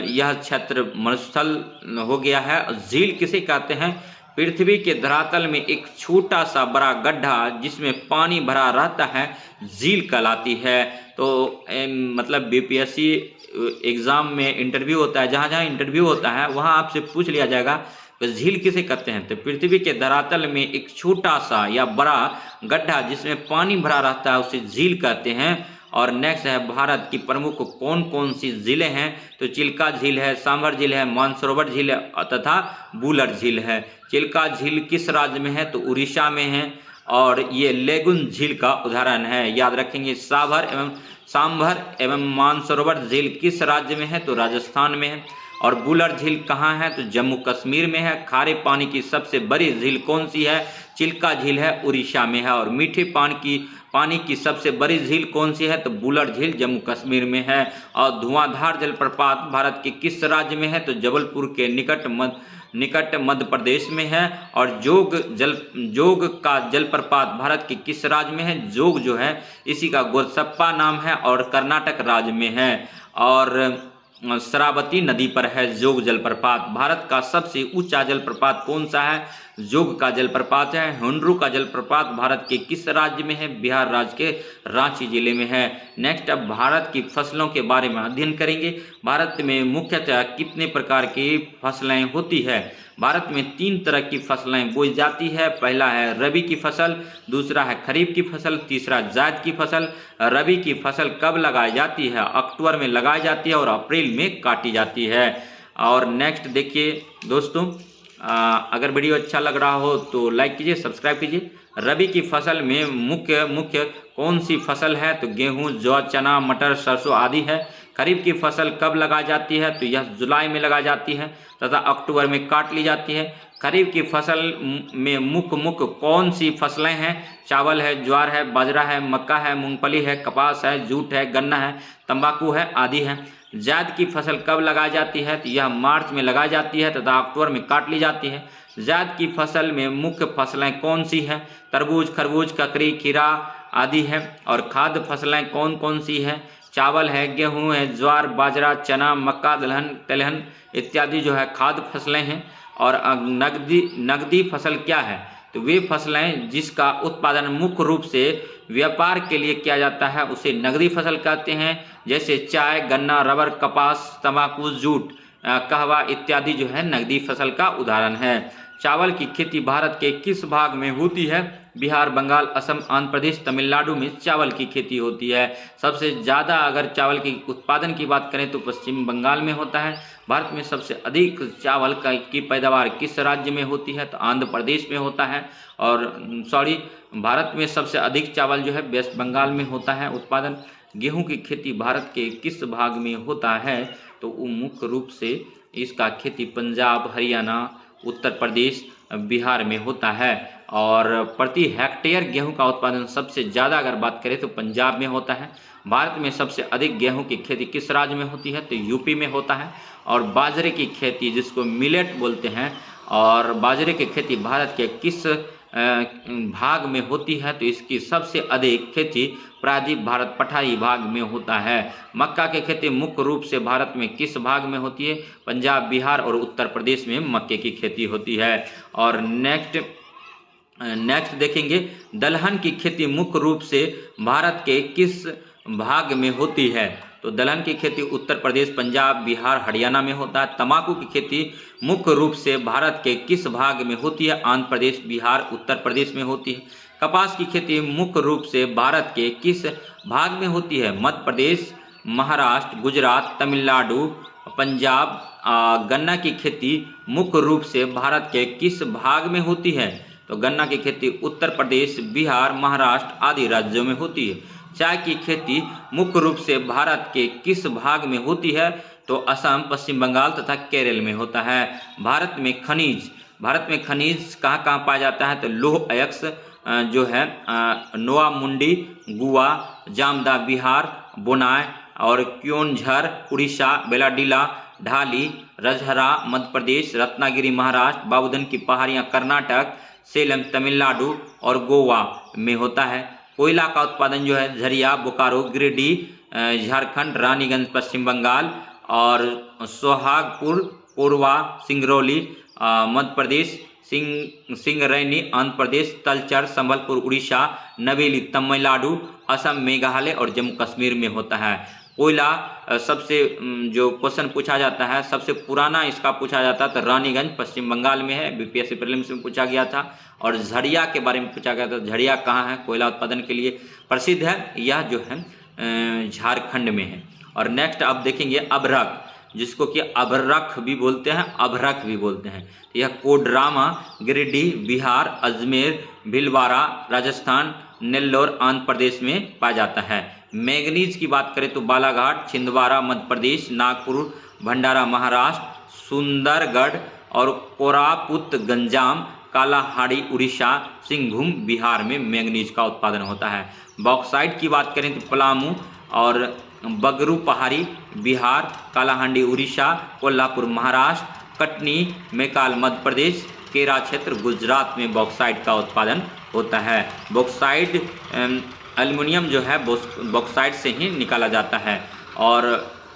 यह क्षेत्र मरुस्थल हो गया है। झील किसे कहते हैं? पृथ्वी के धरातल में एक छोटा सा बड़ा गड्ढा जिसमें पानी भरा रहता है झील कहलाती है। तो मतलब बीपीएससी एग्ज़ाम में इंटरव्यू होता है, जहाँ जहाँ इंटरव्यू होता है वहाँ आपसे पूछ लिया जाएगा तो झील किसे कहते हैं? तो पृथ्वी के धरातल में एक छोटा सा या बड़ा गड्ढा जिसमें पानी भरा रहता है उसे झील कहते हैं। और नेक्स्ट है भारत की प्रमुख कौन कौन सी झीलें हैं? तो चिल्का झील है, सांभर झील है, मानसरोवर झील है तथा वुलर झील है। चिल्का झील किस राज्य में है? तो उड़ीसा में है। और ये लेगुन झील का उदाहरण है, याद रखेंगे। सांभर एवं मानसरोवर झील किस राज्य में है? तो राजस्थान में है। और वुलर झील कहाँ है? तो जम्मू कश्मीर में है। खारे पानी की सबसे बड़ी झील कौन सी है? चिल्का झील है, उड़ीसा में है। और मीठे पानी की सबसे बड़ी झील कौन सी है? तो वुलर झील जम्मू कश्मीर में है। और धुआंधार जलप्रपात भारत के किस राज्य में है? तो जबलपुर के निकट मध्य प्रदेश में है। और जोग का जलप्रपात भारत के किस राज्य में है? जोग जो है इसी का गोरसप्पा नाम है और कर्नाटक राज्य में है। और शरावती नदी पर है जोग जलप्रपात। भारत का सबसे ऊंचा जलप्रपात कौन सा है? जोग का जलप्रपात है। हुंड्रू का जलप्रपात भारत के किस राज्य में है? बिहार राज्य के रांची जिले में है। नेक्स्ट अब भारत की फसलों के बारे में अध्ययन करेंगे। भारत में मुख्यतः कितने प्रकार की फसलें होती है? भारत में 3 तरह की फसलें बोई जाती है। पहला है रबी की फसल, दूसरा है खरीफ की फसल, तीसरा जायद की फसल। रबी की फसल कब लगाई जाती है? अक्टूबर में लगाई जाती है और अप्रैल में काटी जाती है। और नेक्स्ट देखिए दोस्तों, अगर वीडियो अच्छा लग रहा हो तो लाइक कीजिए, सब्सक्राइब कीजिए। रबी की फसल में मुख्य कौन सी फसल है? तो गेहूं, जौ, चना, मटर, सरसों आदि है। खरीफ की फसल कब लगाई जाती है? तो यह जुलाई में लगाई जाती है तथा अक्टूबर में काट ली जाती है। खरीफ की फसल में मुख्य कौन सी फसलें हैं? चावल है, ज्वार है, बाजरा है, मक्का है, मूंगफली है, कपास है, जूट है, गन्ना है, तंबाकू है आदि है। जायद की फसल कब लगाई जाती है? तो यह मार्च में लगाई जाती है तथा अक्टूबर में काट ली जाती है। जायद की फसल में मुख्य फसलें कौन सी हैं? तरबूज, खरबूज, ककड़ी, खीरा आदि है। और खाद्य फसलें कौन कौन सी हैं? चावल है, गेहूं है, ज्वार, बाजरा, चना, मक्का, दलहन इत्यादि जो है खाद्य फसलें हैं। और नगदी फसल क्या है? तो वे फसलें जिसका उत्पादन मुख्य रूप से व्यापार के लिए किया जाता है उसे नगदी फसल कहते हैं। जैसे चाय, गन्ना, रबर, कपास, तंबाकू, जूट, कहवा इत्यादि जो है नगदी फसल का उदाहरण है। चावल की खेती भारत के किस भाग में होती है? बिहार, बंगाल, असम, आंध्र प्रदेश, तमिलनाडु में चावल की खेती होती है। सबसे ज़्यादा अगर चावल के उत्पादन की बात करें तो पश्चिम बंगाल में होता है। भारत में सबसे अधिक चावल की पैदावार किस राज्य में होती है? तो आंध्र प्रदेश में होता है। और भारत में सबसे अधिक चावल जो है वेस्ट बंगाल में होता है उत्पादन। गेहूं की खेती भारत के किस भाग में होता है? तो वो मुख्य रूप से इसका खेती पंजाब, हरियाणा, उत्तर प्रदेश, बिहार में होता है। और प्रति हेक्टेयर गेहूं का उत्पादन सबसे ज़्यादा अगर बात करें तो पंजाब में होता है। भारत में सबसे अधिक गेहूं की खेती किस राज्य में होती है? तो यूपी में होता है। और बाजरे की खेती जिसको मिलेट बोलते हैं, और बाजरे की खेती भारत के किस भाग में होती है? तो इसकी सबसे अधिक खेती प्रायद्वीप भारत पठारी भाग में होता है। मक्का की खेती मुख्य रूप से भारत में किस भाग में होती है? पंजाब, बिहार और उत्तर प्रदेश में मक्के की खेती होती है। और नेक्स्ट देखेंगे, दलहन की खेती मुख्य रूप से भारत के किस भाग में होती है? तो दलहन की खेती उत्तर प्रदेश, पंजाब, बिहार, हरियाणा में होता है। तंबाकू की खेती मुख्य रूप से भारत के किस भाग में होती है? आंध्र प्रदेश, बिहार, उत्तर प्रदेश में होती है। कपास की खेती मुख्य रूप से भारत के किस भाग में होती है? मध्य प्रदेश, महाराष्ट्र, गुजरात, तमिलनाडु, पंजाब। गन्ना की खेती मुख्य रूप से भारत के किस भाग में होती है? तो गन्ना की खेती उत्तर प्रदेश, बिहार, महाराष्ट्र आदि राज्यों में होती है। चाय की खेती मुख्य रूप से भारत के किस भाग में होती है? तो असम, पश्चिम बंगाल तथा केरल में होता है। भारत में खनिज कहाँ कहाँ पाया जाता है? तो लौह अयस्क जो है नोआमुंडी, गुआ, जामदा बिहार, बोनाई और क्योंझर उड़ीसा, बेलाडीला, ढाली, रजहरा मध्य प्रदेश, रत्नागिरी महाराष्ट्र, बाबूधन की पहाड़ियाँ कर्नाटक, सेलम तमिलनाडु और गोवा में होता है। कोयला का उत्पादन जो है झरिया, बोकारो, गिरिडीह झारखंड, रानीगंज पश्चिम बंगाल और सोहागपुर कोरबा, सिंगरौली मध्य प्रदेश, सिंगरैनी आंध्र प्रदेश, तलचर संबलपुर उड़ीसा, नवेली तमिलनाडु, असम, मेघालय और जम्मू कश्मीर में होता है। कोयला सबसे जो क्वेश्चन पूछा जाता है, सबसे पुराना इसका पूछा जाता है तो रानीगंज पश्चिम बंगाल में है, बीपीएससी प्रीलिम्स में पूछा गया था। और झरिया के बारे में पूछा गया था, झरिया कहाँ है, कोयला उत्पादन के लिए प्रसिद्ध है, यह जो है झारखंड में है। और नेक्स्ट आप देखेंगे अभ्रक, जिसको कि अभ्रक भी बोलते हैं, अभ्रक भी बोलते हैं। यह कोडरमा गिरिडीह बिहार, अजमेर, भीलवाड़ा राजस्थान, नेल्लोर आंध्र प्रदेश में पाया जाता है। मैंगनीज की बात करें तो बालाघाट, छिंदवाड़ा मध्य प्रदेश, नागपुर, भंडारा महाराष्ट्र, सुंदरगढ़ और कोरापुत गंजाम, कालाहांडी उड़ीसा, सिंहभूम बिहार में मैंगनीज का उत्पादन होता है। बॉक्साइट की बात करें तो पलामू और बगरू पहाड़ी बिहार, कालाहांडी उड़ीसा, कोल्हापुर महाराष्ट्र, कटनी मैकाल मध्य प्रदेश, केरा क्षेत्र गुजरात में बॉक्साइट का उत्पादन होता है। बॉक्साइट एल्युमिनियम जो है बॉक्साइट से ही निकाला जाता है। और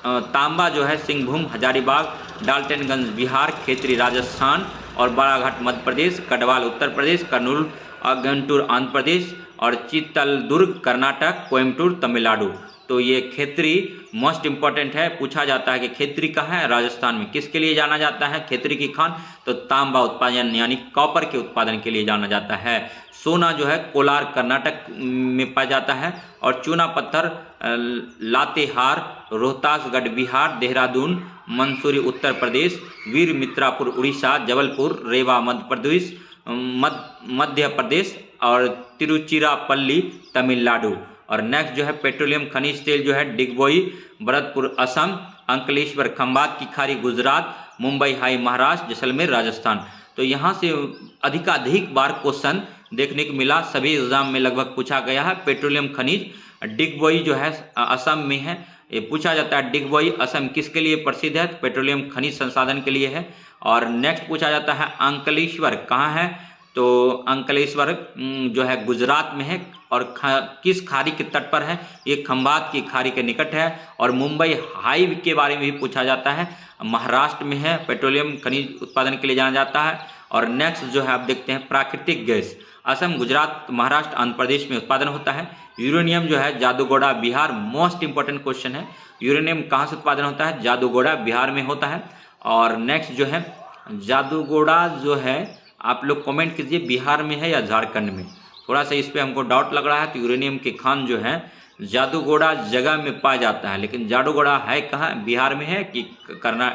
तांबा जो है सिंहभूम, हजारीबाग, डाल्टनगंज बिहार, खेतरी राजस्थान और बालाघाट मध्य प्रदेश, गढ़वाल उत्तर प्रदेश, कर्नूल गंटूर आंध्र प्रदेश और चित्तलदुर्ग कर्नाटक, कोयम्बटूर तमिलनाडु। तो ये खेतरी मोस्ट इम्पॉर्टेंट है, पूछा जाता है कि खेतरी कहाँ है, राजस्थान में। किसके लिए जाना जाता है खेतरी की खान, तो तांबा उत्पादन यानी कॉपर के उत्पादन के लिए जाना जाता है। सोना जो है कोलार कर्नाटक में पाया जाता है और चूना पत्थर लातेहार, रोहतासगढ़ बिहार, देहरादून, मंसूरी उत्तर प्रदेश, वीर मित्रापुर उड़ीसा, जबलपुर, रेवा मध्य प्रदेश और तिरुचिरापल्ली तमिलनाडु। और नेक्स्ट जो है पेट्रोलियम खनिज तेल जो है डिगबोई भरतपुर असम, अंकलेश्वर खंबात की खाड़ी गुजरात, मुंबई हाई महाराष्ट्र, जैसलमेर राजस्थान। तो यहाँ से अधिकाधिक बार क्वेश्चन देखने को मिला, सभी एग्जाम में लगभग पूछा गया है। पेट्रोलियम खनिज डिगबोई जो है असम में है, ये पूछा जाता है डिगबोई असम किसके लिए प्रसिद्ध है, पेट्रोलियम खनिज संसाधन के लिए है। और नेक्स्ट पूछा जाता है अंकलेश्वर कहाँ है, तो अंकलेश्वर जो है गुजरात में है और किस खाड़ी के तट पर है, ये खंबात की खाड़ी के निकट है। और मुंबई हाई के बारे में भी पूछा जाता है, महाराष्ट्र में है, पेट्रोलियम खनिज उत्पादन के लिए जाना जाता है। और नेक्स्ट जो है आप देखते हैं प्राकृतिक गैस, असम, गुजरात, महाराष्ट्र, आंध्र प्रदेश में उत्पादन होता है। यूरेनियम जो है Jaduguda Bihar, most important question है, यूरेनियम कहाँ से उत्पादन होता है, जादूगोड़ा बिहार में होता है। और नेक्स्ट जो है जादूगोड़ा जो है आप लोग कमेंट कीजिए बिहार में है या झारखंड में, थोड़ा सा इस पर हमको डाउट लग रहा है। तो यूरेनियम की खान जो है जादूगोड़ा जगह में पाया जाता है, लेकिन जादूगोड़ा है कहाँ, बिहार में है कि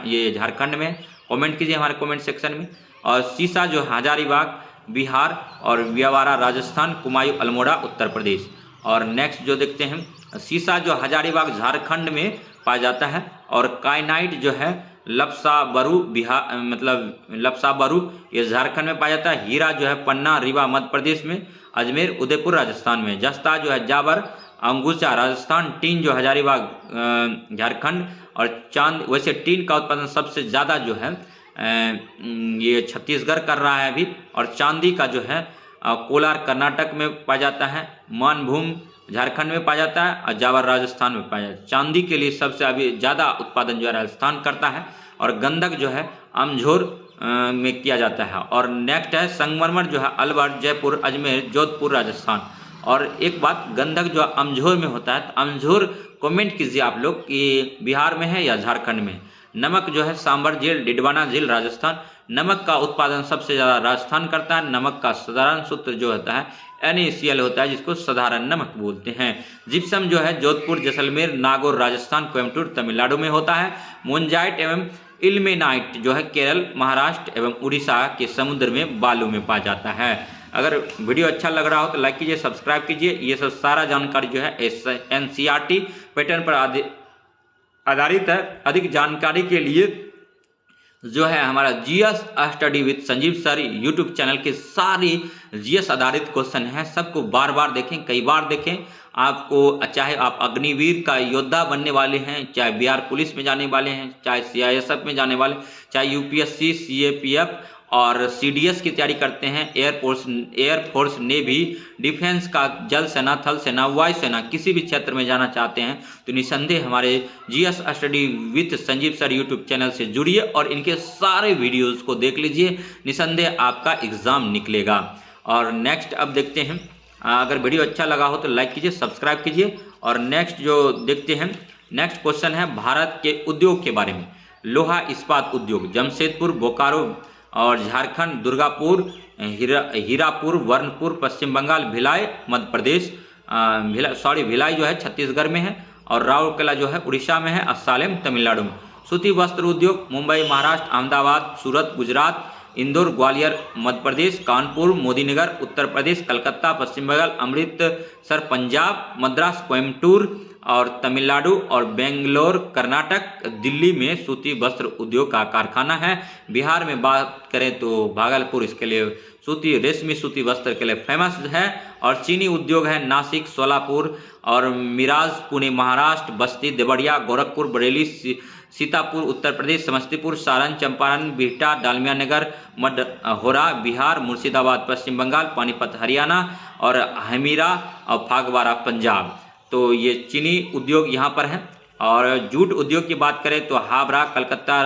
ये झारखंड में, कमेंट कीजिए हमारे कमेंट सेक्शन में। और सीसा जो हजारीबाग बिहार और व्यावारा राजस्थान, कुमायूं अल्मोड़ा उत्तर प्रदेश। और नेक्स्ट जो देखते हैं सीसा जो हजारीबाग झारखंड में पाया जाता है। और काइनाइट जो है लपसाबरू बिहार, मतलब लपसाबरू ये झारखंड में पाया जाता है। हीरा जो है पन्ना रीवा मध्य प्रदेश में, अजमेर उदयपुर राजस्थान में। जस्ता जो है जाबर अंगूचा राजस्थान, टीन जो हजारीबाग झारखंड। और चांद, वैसे टीन का उत्पादन सबसे ज़्यादा जो है ये छत्तीसगढ़ कर रहा है अभी। और चांदी का जो है कोलार कर्नाटक में पाया जाता है, मानभूम झारखंड में पाया जाता है और जावर राजस्थान में पाया जाता है। चांदी के लिए सबसे अभी ज़्यादा उत्पादन जो है राजस्थान करता है। और गंधक जो है अमझोर में किया जाता है। और नेक्स्ट है संगमरमर जो है अलवर, जयपुर, अजमेर, जोधपुर राजस्थान। और एक बात, गंधक जो अमझोर में होता है, तो अमझोर कमेंट कीजिए आप लोग कि बिहार में है या झारखंड में। नमक जो है सांबर झील, डिडवाना झील राजस्थान। नमक का उत्पादन सबसे ज़्यादा राजस्थान करता है। नमक का साधारण सूत्र जो होता है NaCl होता है, जिसको साधारण नमक बोलते हैं। जिप्सम जो है जोधपुर, जैसलमेर, नागौर राजस्थान, कोयम्बटूर तमिलनाडु में होता है। मोन्जाइट एवं इल्मेनाइट जो है केरल, महाराष्ट्र एवं उड़ीसा के समुद्र में बालू में पाया जाता है। अगर वीडियो अच्छा लग रहा हो तो लाइक कीजिए, सब्सक्राइब कीजिए। ये सब सारा जानकारी जो है NCERT पैटर्न पर आधारित है। अधिक जानकारी के लिए जो है हमारा GS study with Sanjeev sir YouTube channel के सारी GS आधारित क्वेश्चन हैं, सबको बार बार देखें, कई बार देखें। आपको चाहे आप अग्निवीर का योद्धा बनने वाले हैं, चाहे बिहार पुलिस में जाने वाले हैं, चाहे CISF में जाने वाले, चाहे UPSC, CAPF और CDS की तैयारी करते हैं, एयरफोर्स, नेवी, डिफेंस का, जल सेना, थल सेना, वायु सेना, किसी भी क्षेत्र में जाना चाहते हैं तो निसंदेह हमारे GS study with Sanjeev sir YouTube channel से जुड़िए और इनके सारे वीडियोज़ को देख लीजिए, निसंदेह आपका एग्ज़ाम निकलेगा। और नेक्स्ट अब देखते हैं, अगर वीडियो अच्छा लगा हो तो लाइक कीजिए, सब्सक्राइब कीजिए। और नेक्स्ट जो देखते हैं, नेक्स्ट क्वेश्चन है भारत के उद्योग के बारे में। लोहा इस्पात उद्योग जमशेदपुर, बोकारो और झारखंड, दुर्गापुर, हीरापुर, वर्णपुर पश्चिम बंगाल, भिलाई मध्य प्रदेश, भिलाई जो है छत्तीसगढ़ में है, और राउरकेला जो है उड़ीसा में है, और सालेम तमिलनाडु में। सूती वस्त्र उद्योग मुंबई महाराष्ट्र, अहमदाबाद सूरत गुजरात, इंदौर ग्वालियर मध्य प्रदेश, कानपुर मोदीनगर उत्तर प्रदेश, कलकत्ता पश्चिम बंगाल, अमृतसर पंजाब, मद्रास कोयम्बटूर और तमिलनाडु, और बेंगलोर कर्नाटक, दिल्ली में सूती वस्त्र उद्योग का कारखाना है। बिहार में बात करें तो भागलपुर इसके लिए रेशमी सूती वस्त्र के लिए फेमस है। और चीनी उद्योग है नासिक, सोलापुर और मिराज पुणे महाराष्ट्र, बस्ती देवरिया गोरखपुर, बरेली सीतापुर उत्तर प्रदेश, समस्तीपुर सारण चंपारण, बिहटा डालमिया नगर मडहोरा बिहार, मुर्शिदाबाद पश्चिम बंगाल, पानीपत हरियाणा और हमीरा और फागवाड़ा पंजाब। तो ये चीनी उद्योग यहाँ पर है। और जूट उद्योग की बात करें तो हावड़ा कलकत्ता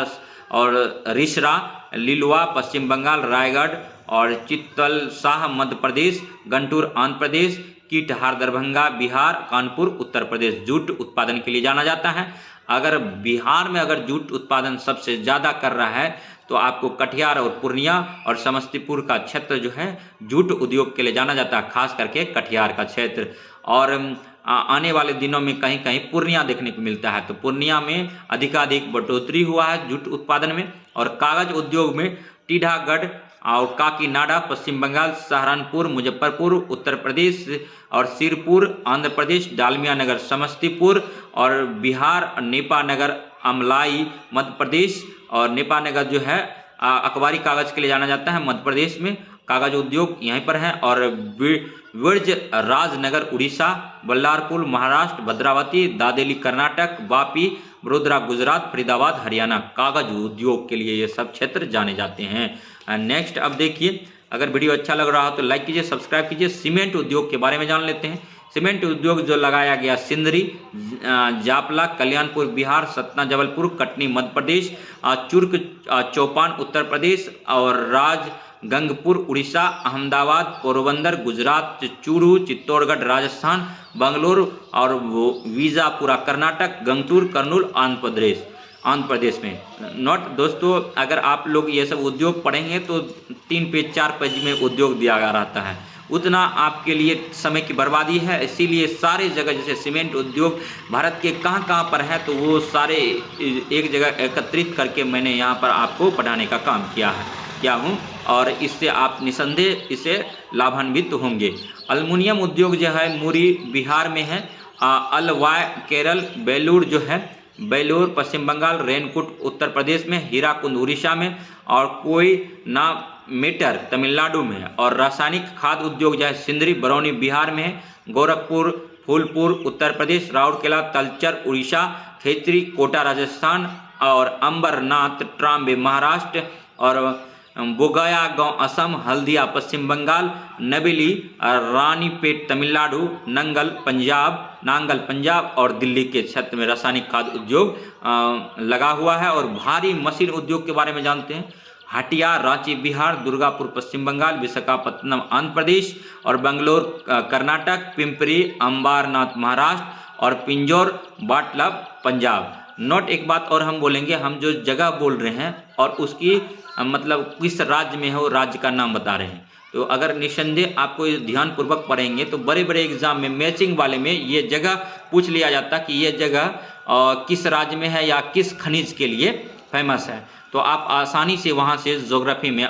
और रिसरा लिलुआ पश्चिम बंगाल, रायगढ़ और चित्तलसाह मध्य प्रदेश, गंटूर आंध्र प्रदेश, कीटहार दरभंगा बिहार, कानपुर उत्तर प्रदेश जूट उत्पादन के लिए जाना जाता है। अगर बिहार में अगर जूट उत्पादन सबसे ज़्यादा कर रहा है तो आपको कटिहार और पूर्णिया और समस्तीपुर का क्षेत्र जो है जूट उद्योग के लिए जाना जाता है, खास करके कटिहार का क्षेत्र। और आने वाले दिनों में कहीं कहीं पूर्णिया देखने को मिलता है, तो पूर्णिया में अधिकाधिक बढ़ोतरी हुआ है जूट उत्पादन में। और कागज उद्योग में टीढ़ागढ़ और काकीनाडा पश्चिम बंगाल, सहारनपुर मुजफ्फरपुर उत्तर प्रदेश और सिरपुर आंध्र प्रदेश, डालमिया नगर समस्तीपुर और बिहार, नेपानगर अमलाई मध्य प्रदेश, और नेपानगर जो है अखबारी कागज के लिए जाना जाता है मध्य प्रदेश में, कागज उद्योग यहीं पर है। और विरज राजनगर उड़ीसा, बल्लारपुर महाराष्ट्र, भद्रावती दादेली कर्नाटक, वापी वडोदरा गुजरात, फरीदाबाद हरियाणा, कागज उद्योग के लिए ये सब क्षेत्र जाने जाते हैं। नेक्स्ट अब देखिए, अगर वीडियो अच्छा लग रहा हो तो लाइक कीजिए, सब्सक्राइब कीजिए। सीमेंट उद्योग के बारे में जान लेते हैं। सीमेंट उद्योग जो लगाया गया सिंदरी, जापला कल्याणपुर बिहार, सतना जबलपुर, कटनी मध्य प्रदेश, चुर्क चौपान उत्तर प्रदेश और राजगंगपुर उड़ीसा, अहमदाबाद पोरबंदर गुजरात, चूरू चित्तौड़गढ़ राजस्थान, बंगलोर और वीजापुरा कर्नाटक, गंगटूर कर्नूल आंध्र प्रदेश में। नोट दोस्तों, अगर आप लोग ये सब उद्योग पढ़ेंगे तो 3 पेज 4 पेज में उद्योग दिया गया रहता है, उतना आपके लिए समय की बर्बादी है। इसीलिए सारे जगह जैसे सीमेंट उद्योग भारत के कहाँ कहाँ पर है तो वो सारे एक जगह एकत्रित करके मैंने यहाँ पर आपको पढ़ाने का काम किया हूँ, और इससे आप निसंदेह इससे लाभान्वित होंगे। एल्युमिनियम उद्योग जो है मुरी बिहार में है, अलवाय केरल, बेलूर जो है बेलूर पश्चिम बंगाल, रेनकुट उत्तर प्रदेश में, हीराकुंद उड़ीसा में और कोई ना मेटर तमिलनाडु में है। और रासायनिक खाद उद्योग जो है सिंदरी बरौनी बिहार में है, गोरखपुर फूलपुर उत्तर प्रदेश, राउरकेला तलचर उड़ीसा, खेतरी कोटा राजस्थान और अंबरनाथ ट्राम्बे महाराष्ट्र और बोगाया गांव असम, हल्दिया पश्चिम बंगाल, नवेली रानीपेट तमिलनाडु, नांगल पंजाब और दिल्ली के क्षेत्र में रासायनिक खाद उद्योग लगा हुआ है। और भारी मशीन उद्योग के बारे में जानते हैं। हटिया रांची बिहार, दुर्गापुर पश्चिम बंगाल, विशाखापत्तनम आंध्र प्रदेश और बेंगलोर कर्नाटक, पिंपरी अंबारनाथ महाराष्ट्र और पिंजौर बाटला पंजाब। नोट एक बात और हम बोलेंगे, हम जो जगह बोल रहे हैं और उसकी मतलब किस राज्य में है वो राज्य का नाम बता रहे हैं। तो अगर निसंदेह आपको ध्यानपूर्वक पढ़ेंगे तो बड़े बड़े एग्जाम में मैचिंग वाले में ये जगह पूछ लिया जाता कि ये जगह किस राज्य में है या किस खनिज के लिए फेमस है, तो आप आसानी से वहाँ से ज्योग्राफी में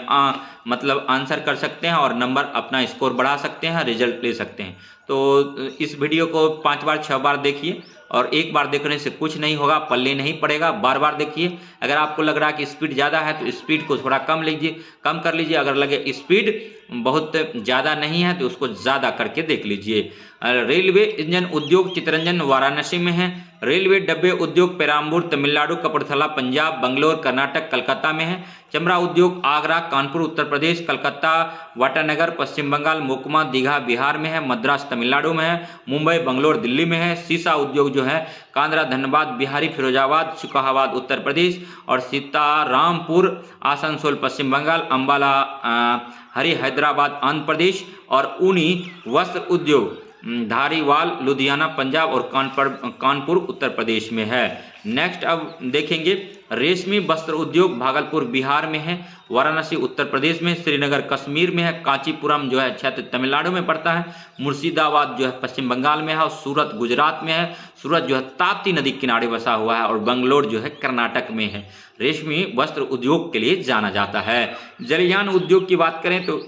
मतलब आंसर कर सकते हैं और नंबर अपना स्कोर बढ़ा सकते हैं, रिजल्ट ले सकते हैं। तो इस वीडियो को 5 बार 6 बार देखिए, और एक बार देखने से कुछ नहीं होगा, पल्ले नहीं पड़ेगा, बार बार देखिए। अगर आपको लग रहा है कि स्पीड ज़्यादा है तो स्पीड को थोड़ा कम कर लीजिए, अगर लगे स्पीड बहुत ज़्यादा नहीं है तो उसको ज़्यादा करके देख लीजिए। रेलवे इंजन उद्योग चितरंजन वाराणसी में है, रेलवे डब्बे उद्योग पेराम्बूर तमिलनाडु, कपूरथला पंजाब, बंगलोर कर्नाटक, कलकत्ता में है। चमड़ा उद्योग आगरा, कानपुर उत्तर प्रदेश, कलकत्ता वाटानगर पश्चिम बंगाल, मोकमा दीघा बिहार में है, मद्रास तमिलनाडु में है, मुंबई बंगलोर दिल्ली में है। शीशा उद्योग जो है कांद्रा धनबाद बिहारी फिरोजाबाद शुकाहाबाद उत्तर प्रदेश और सीतारामपुर आसनसोल पश्चिम बंगाल, अम्बाला हरी हैदराबाद आंध्र प्रदेश और ऊनी वस्त्र उद्योग धारीवाल लुधियाना पंजाब और कानपुर उत्तर प्रदेश में है। नेक्स्ट अब देखेंगे रेशमी वस्त्र उद्योग भागलपुर बिहार में है, वाराणसी उत्तर प्रदेश में, श्रीनगर कश्मीर में है, कांचीपुरम जो है क्षेत्र तमिलनाडु में पड़ता है, मुर्शिदाबाद जो है पश्चिम बंगाल में है और सूरत गुजरात में है। सूरत जो है ताप्ती नदी किनारे बसा हुआ है और बंगलोर जो है कर्नाटक में है। रेशमी वस्त्र उद्योग के लिए जाना जाता है। जलयान उद्योग की बात करें तो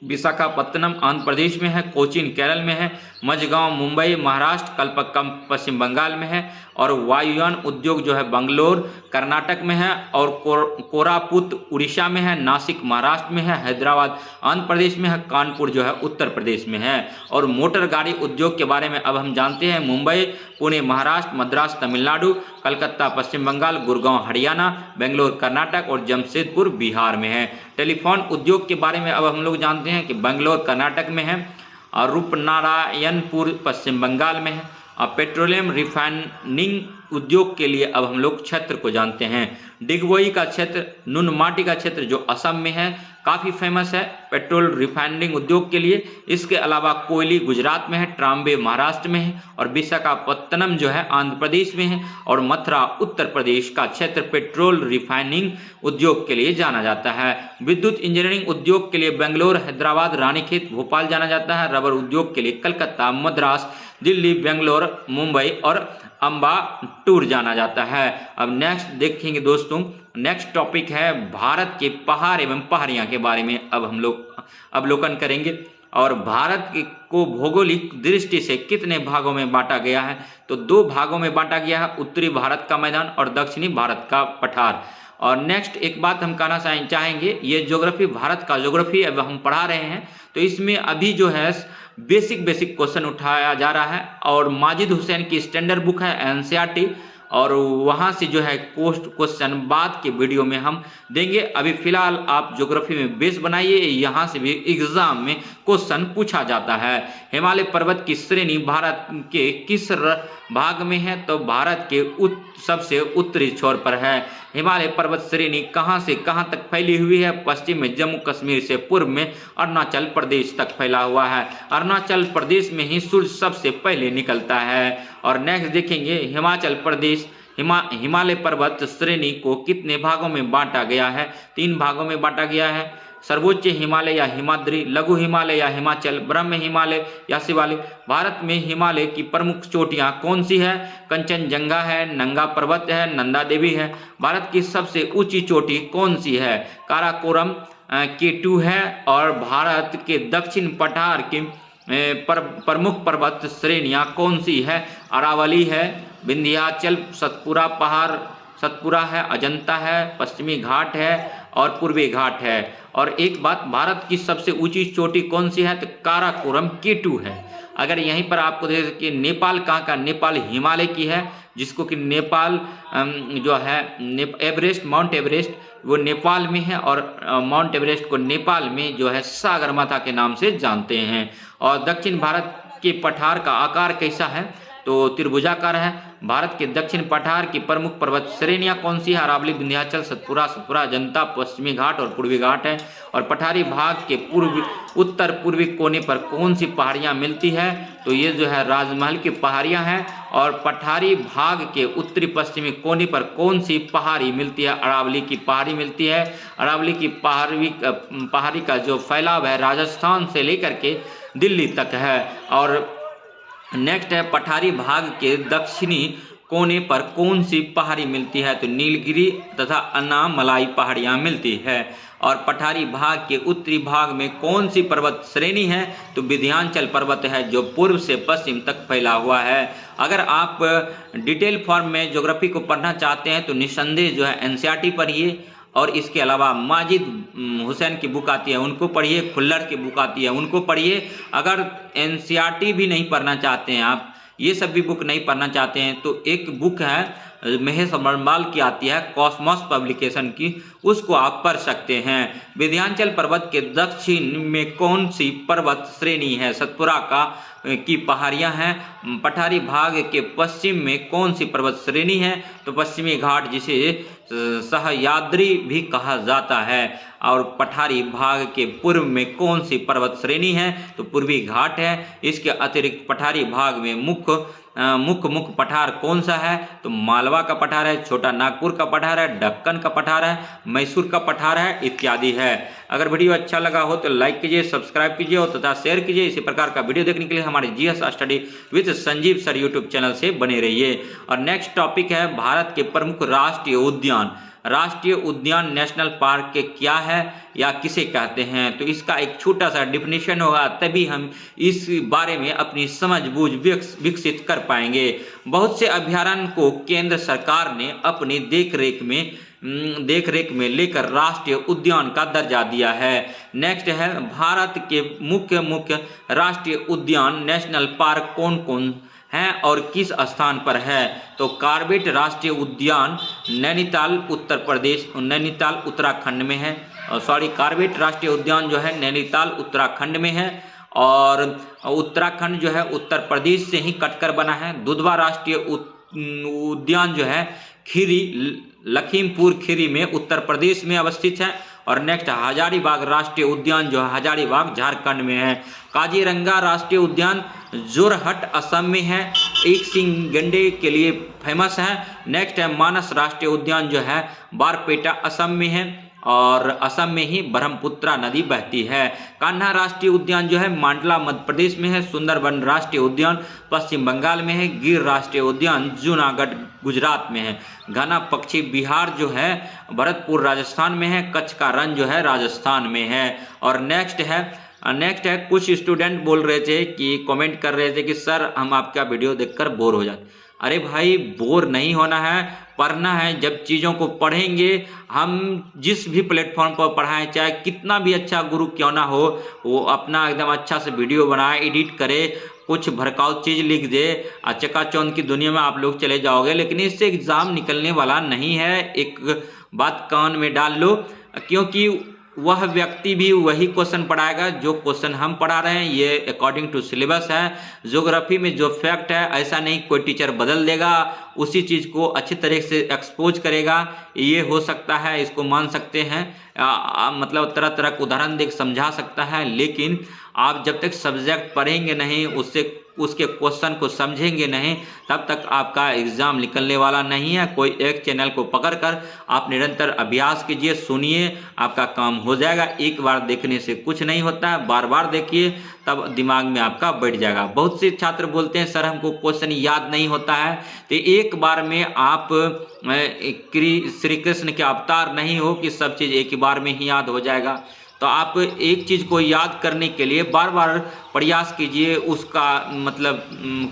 विशाखापत्तनम आंध्र प्रदेश में है, कोचीन केरल में है, मझगांव मुंबई महाराष्ट्र, कल्पक्कम पश्चिम बंगाल में है और वायुयान उद्योग जो है बंगलोर कर्नाटक में है और कोरापुट उड़ीसा में है, नासिक महाराष्ट्र में है, हैदराबाद आंध्र प्रदेश में है, कानपुर जो है उत्तर प्रदेश में है। और मोटर गाड़ी उद्योग के बारे में अब हम जानते हैं मुंबई पुणे महाराष्ट्र, मद्रास तमिलनाडु, कलकत्ता पश्चिम बंगाल, गुड़गांव हरियाणा, बेंगलोर कर्नाटक और जमशेदपुर बिहार में है। टेलीफोन उद्योग के बारे में अब हम लोग जानते हैं कि बेंगलोर कर्नाटक में है और रूपनारायणपुर पश्चिम बंगाल में है। और पेट्रोलियम रिफाइनिंग उद्योग के लिए अब हम लोग क्षेत्र को जानते हैं। डिगबोई का क्षेत्र, नुनमाटी का क्षेत्र जो असम में है काफ़ी फेमस है पेट्रोल रिफाइनिंग उद्योग के लिए। इसके अलावा कोयली गुजरात में है, ट्राम्बे महाराष्ट्र में है और विशाखापत्तनम जो है आंध्र प्रदेश में है और मथुरा उत्तर प्रदेश का क्षेत्र पेट्रोल रिफाइनिंग उद्योग के लिए जाना जाता है। विद्युत इंजीनियरिंग उद्योग के लिए बेंगलोर, हैदराबाद, रानीखेत, भोपाल जाना जाता है। रबर उद्योग के लिए कलकत्ता, मद्रास, दिल्ली, बेंगलोर, मुंबई और अम्बाटूर जाना जाता है। अब नेक्स्ट देखेंगे दोस्तों, नेक्स्ट टॉपिक है भारत के पहाड़ एवं पहाड़ियाँ के बारे में अब हम लोग अवलोकन करेंगे। और भारत को भौगोलिक दृष्टि से कितने भागों में बांटा गया है, तो 2 भागों में बांटा गया है, उत्तरी भारत का मैदान और दक्षिणी भारत का पठार। और नेक्स्ट एक बात हम कहना चाहेंगे, ये ज्योग्राफी भारत का ज्योग्राफी अब हम पढ़ा रहे हैं तो इसमें अभी जो है बेसिक क्वेश्चन उठाया जा रहा है और माजिद हुसैन की स्टैंडर्ड बुक है एनसीईआरटी और वहाँ से जो है क्वेश्चन बाद के वीडियो में हम देंगे। अभी फिलहाल आप ज्योग्राफी में बेस बनाइए, यहाँ से भी एग्जाम में क्वेश्चन पूछा जाता है। हिमालय पर्वत की श्रेणी भारत के किस भाग में है, तो भारत के सबसे उत्तरी छोर पर है। हिमालय पर्वत श्रेणी कहाँ से कहाँ तक फैली हुई है, पश्चिम में जम्मू कश्मीर से पूर्व में अरुणाचल प्रदेश तक फैला हुआ है। अरुणाचल प्रदेश में ही सूर्य सबसे पहले निकलता है। और नेक्स्ट देखेंगे हिमाचल प्रदेश हिमालय पर्वत श्रेणी को कितने भागों में बांटा गया है, 3 भागों में बांटा गया है। सर्वोच्च हिमालय या हिमाद्री, लघु हिमालय या हिमाचल, ब्रह्म हिमालय या शिवालिक। भारत में हिमालय की प्रमुख चोटियां कौन सी है, कंचनजंगा है, नंगा पर्वत है, नंदा देवी है। भारत की सबसे ऊंची चोटी कौन सी है, काराकोरम K2 है। और भारत के दक्षिण पठार की प्रमुख पर्वत श्रेणियां कौन सी है, अरावली है, विंध्याचल, सतपुरा है, अजंता है, पश्चिमी घाट है और पूर्वी घाट है। और एक बात, भारत की सबसे ऊंची चोटी कौन सी है, तो काराकोरम K2 है। अगर यहीं पर आपको देखें कि नेपाल कहाँ का, नेपाल हिमालय की है, जिसको कि नेपाल जो है एवरेस्ट, माउंट एवरेस्ट वो नेपाल में है और माउंट एवरेस्ट को नेपाल में जो है सागरमाथा के नाम से जानते हैं। और दक्षिण भारत के पठार का आकार कैसा है, तो त्रिभुजाकार है। भारत के दक्षिण पठार की प्रमुख पर्वत श्रेणियां कौन सी है, अरावली, विंध्याचल, सतपुरा, अजंता, पश्चिमी घाट और पूर्वी घाट है। और पठारी भाग के उत्तर पूर्वी कोने पर कौन सी पहाड़ियां मिलती है, तो ये जो है राजमहल की पहाड़ियां हैं। और पठारी भाग के उत्तरी पश्चिमी कोने पर कौन सी पहाड़ी मिलती है, अरावली की पहाड़ी मिलती है। अरावली की पहाड़ी का जो फैलाव है राजस्थान से लेकर के दिल्ली तक है। और नेक्स्ट है पठारी भाग के दक्षिणी कोने पर कौन सी पहाड़ी मिलती है, तो नीलगिरी तथा अन्नामलाई पहाड़ियां मिलती है। और पठारी भाग के उत्तरी भाग में कौन सी पर्वत श्रेणी है, तो विंध्याचल पर्वत है जो पूर्व से पश्चिम तक फैला हुआ है। अगर आप डिटेल फॉर्म में ज्योग्राफी को पढ़ना चाहते हैं तो निस्संदेह जो है एनसीईआरटी पढ़िए और इसके अलावा माजिद हुसैन की बुक आती है उनको पढ़िए, खुल्लर की बुक आती है उनको पढ़िए। अगर एनसीईआरटी भी नहीं पढ़ना चाहते हैं आप ये सब भी बुक नहीं पढ़ना चाहते हैं तो एक बुक है महेश अग्रवाल की आती है कॉस्मोस पब्लिकेशन की, उसको आप पढ़ सकते हैं। विंध्याचल पर्वत के दक्षिण में कौन सी पर्वत श्रेणी है? सतपुरा की पहाड़ियां हैं। पठारी भाग के पश्चिम में कौन सी पर्वत श्रेणी है? तो पश्चिमी घाट, जिसे सह्याद्री भी कहा जाता है। और पठारी भाग के पूर्व में कौन सी पर्वत श्रेणी है? तो पूर्वी घाट है। इसके अतिरिक्त पठारी भाग में मुख्य पठार कौन सा है? तो मालवा का पठार है, छोटा नागपुर का पठार है, दक्कन का पठार है, मैसूर का पठार है, इत्यादि है। अगर वीडियो अच्छा लगा हो तो लाइक कीजिए, सब्सक्राइब कीजिए और तथा शेयर कीजिए। इसी प्रकार का वीडियो देखने के लिए हमारे GS study with Sanjeev sir YouTube channel से बने रहिए। और नेक्स्ट टॉपिक है भारत के प्रमुख राष्ट्रीय उद्यान। राष्ट्रीय उद्यान नेशनल पार्क के क्या है या किसे कहते हैं? तो इसका एक छोटा सा डिफिनेशन होगा, तभी हम इस बारे में अपनी समझबूझ विकसित कर पाएंगे। बहुत से अभ्यारण्य को केंद्र सरकार ने अपनी देखरेख में लेकर राष्ट्रीय उद्यान का दर्जा दिया है। नेक्स्ट है भारत के मुख्य राष्ट्रीय उद्यान नेशनल पार्क कौन कौन है और किस स्थान पर है? तो कॉर्बेट राष्ट्रीय उद्यान नैनीताल उत्तराखंड में है। कॉर्बेट राष्ट्रीय उद्यान जो है नैनीताल उत्तराखंड में है और उत्तराखंड जो है उत्तर प्रदेश से ही कटकर बना है। दुधवा राष्ट्रीय उद्यान जो है लखीमपुर खीरी में उत्तर प्रदेश में अवस्थित है। और नेक्स्ट हजारीबाग राष्ट्रीय उद्यान जो है हजारीबाग झारखंड में है। काजीरंगा राष्ट्रीय उद्यान जोरहट असम में है, एक सिंह गैंडे के लिए फेमस है। नेक्स्ट है मानस राष्ट्रीय उद्यान जो है बारपेटा असम में है और असम में ही ब्रह्मपुत्रा नदी बहती है। कान्हा राष्ट्रीय उद्यान जो है मांडला मध्य प्रदेश में है। सुंदरबन राष्ट्रीय उद्यान पश्चिम बंगाल में है। गिर राष्ट्रीय उद्यान जूनागढ़ गुजरात में है। घना पक्षी बिहार जो है भरतपुर राजस्थान में है। कच्छ का रण जो है राजस्थान में है। और नेक्स्ट है कुछ स्टूडेंट बोल रहे थे कि कमेंट कर रहे थे कि सर हम आपका वीडियो देखकर बोर हो जाते। अरे भाई, बोर नहीं होना है, पढ़ना है। जब चीज़ों को पढ़ेंगे, हम जिस भी प्लेटफॉर्म पर पढ़ाएं, चाहे कितना भी अच्छा गुरु क्यों ना हो, वो अपना एकदम अच्छा से वीडियो बनाए, एडिट करे, कुछ भड़काऊ चीज़ लिख दे, चकाचौंध की दुनिया में आप लोग चले जाओगे, लेकिन इससे एग्ज़ाम निकलने वाला नहीं है। एक बात कान में डाल लो, क्योंकि वह व्यक्ति भी वही क्वेश्चन पढ़ाएगा जो क्वेश्चन हम पढ़ा रहे हैं। ये अकॉर्डिंग टू सिलेबस है। ज्योग्राफी में जो फैक्ट है, ऐसा नहीं कोई टीचर बदल देगा, उसी चीज़ को अच्छी तरह से एक्सपोज करेगा। ये हो सकता है, इसको मान सकते हैं, मतलब तरह तरह के उदाहरण देख समझा सकता है। लेकिन आप जब तक सब्जेक्ट पढ़ेंगे नहीं, उसके क्वेश्चन को समझेंगे नहीं, तब तक आपका एग्ज़ाम निकलने वाला नहीं है। कोई एक चैनल को पकड़कर आप निरंतर अभ्यास कीजिए, सुनिए, आपका काम हो जाएगा। एक बार देखने से कुछ नहीं होता है, बार बार देखिए, तब दिमाग में आपका बैठ जाएगा। बहुत से छात्र बोलते हैं सर हमको क्वेश्चन याद नहीं होता है। तो एक बार में आप श्री कृष्ण के अवतार नहीं हो कि सब चीज़ एक ही बार में ही याद हो जाएगा। तो आप एक चीज़ को याद करने के लिए बार बार प्रयास कीजिए, उसका मतलब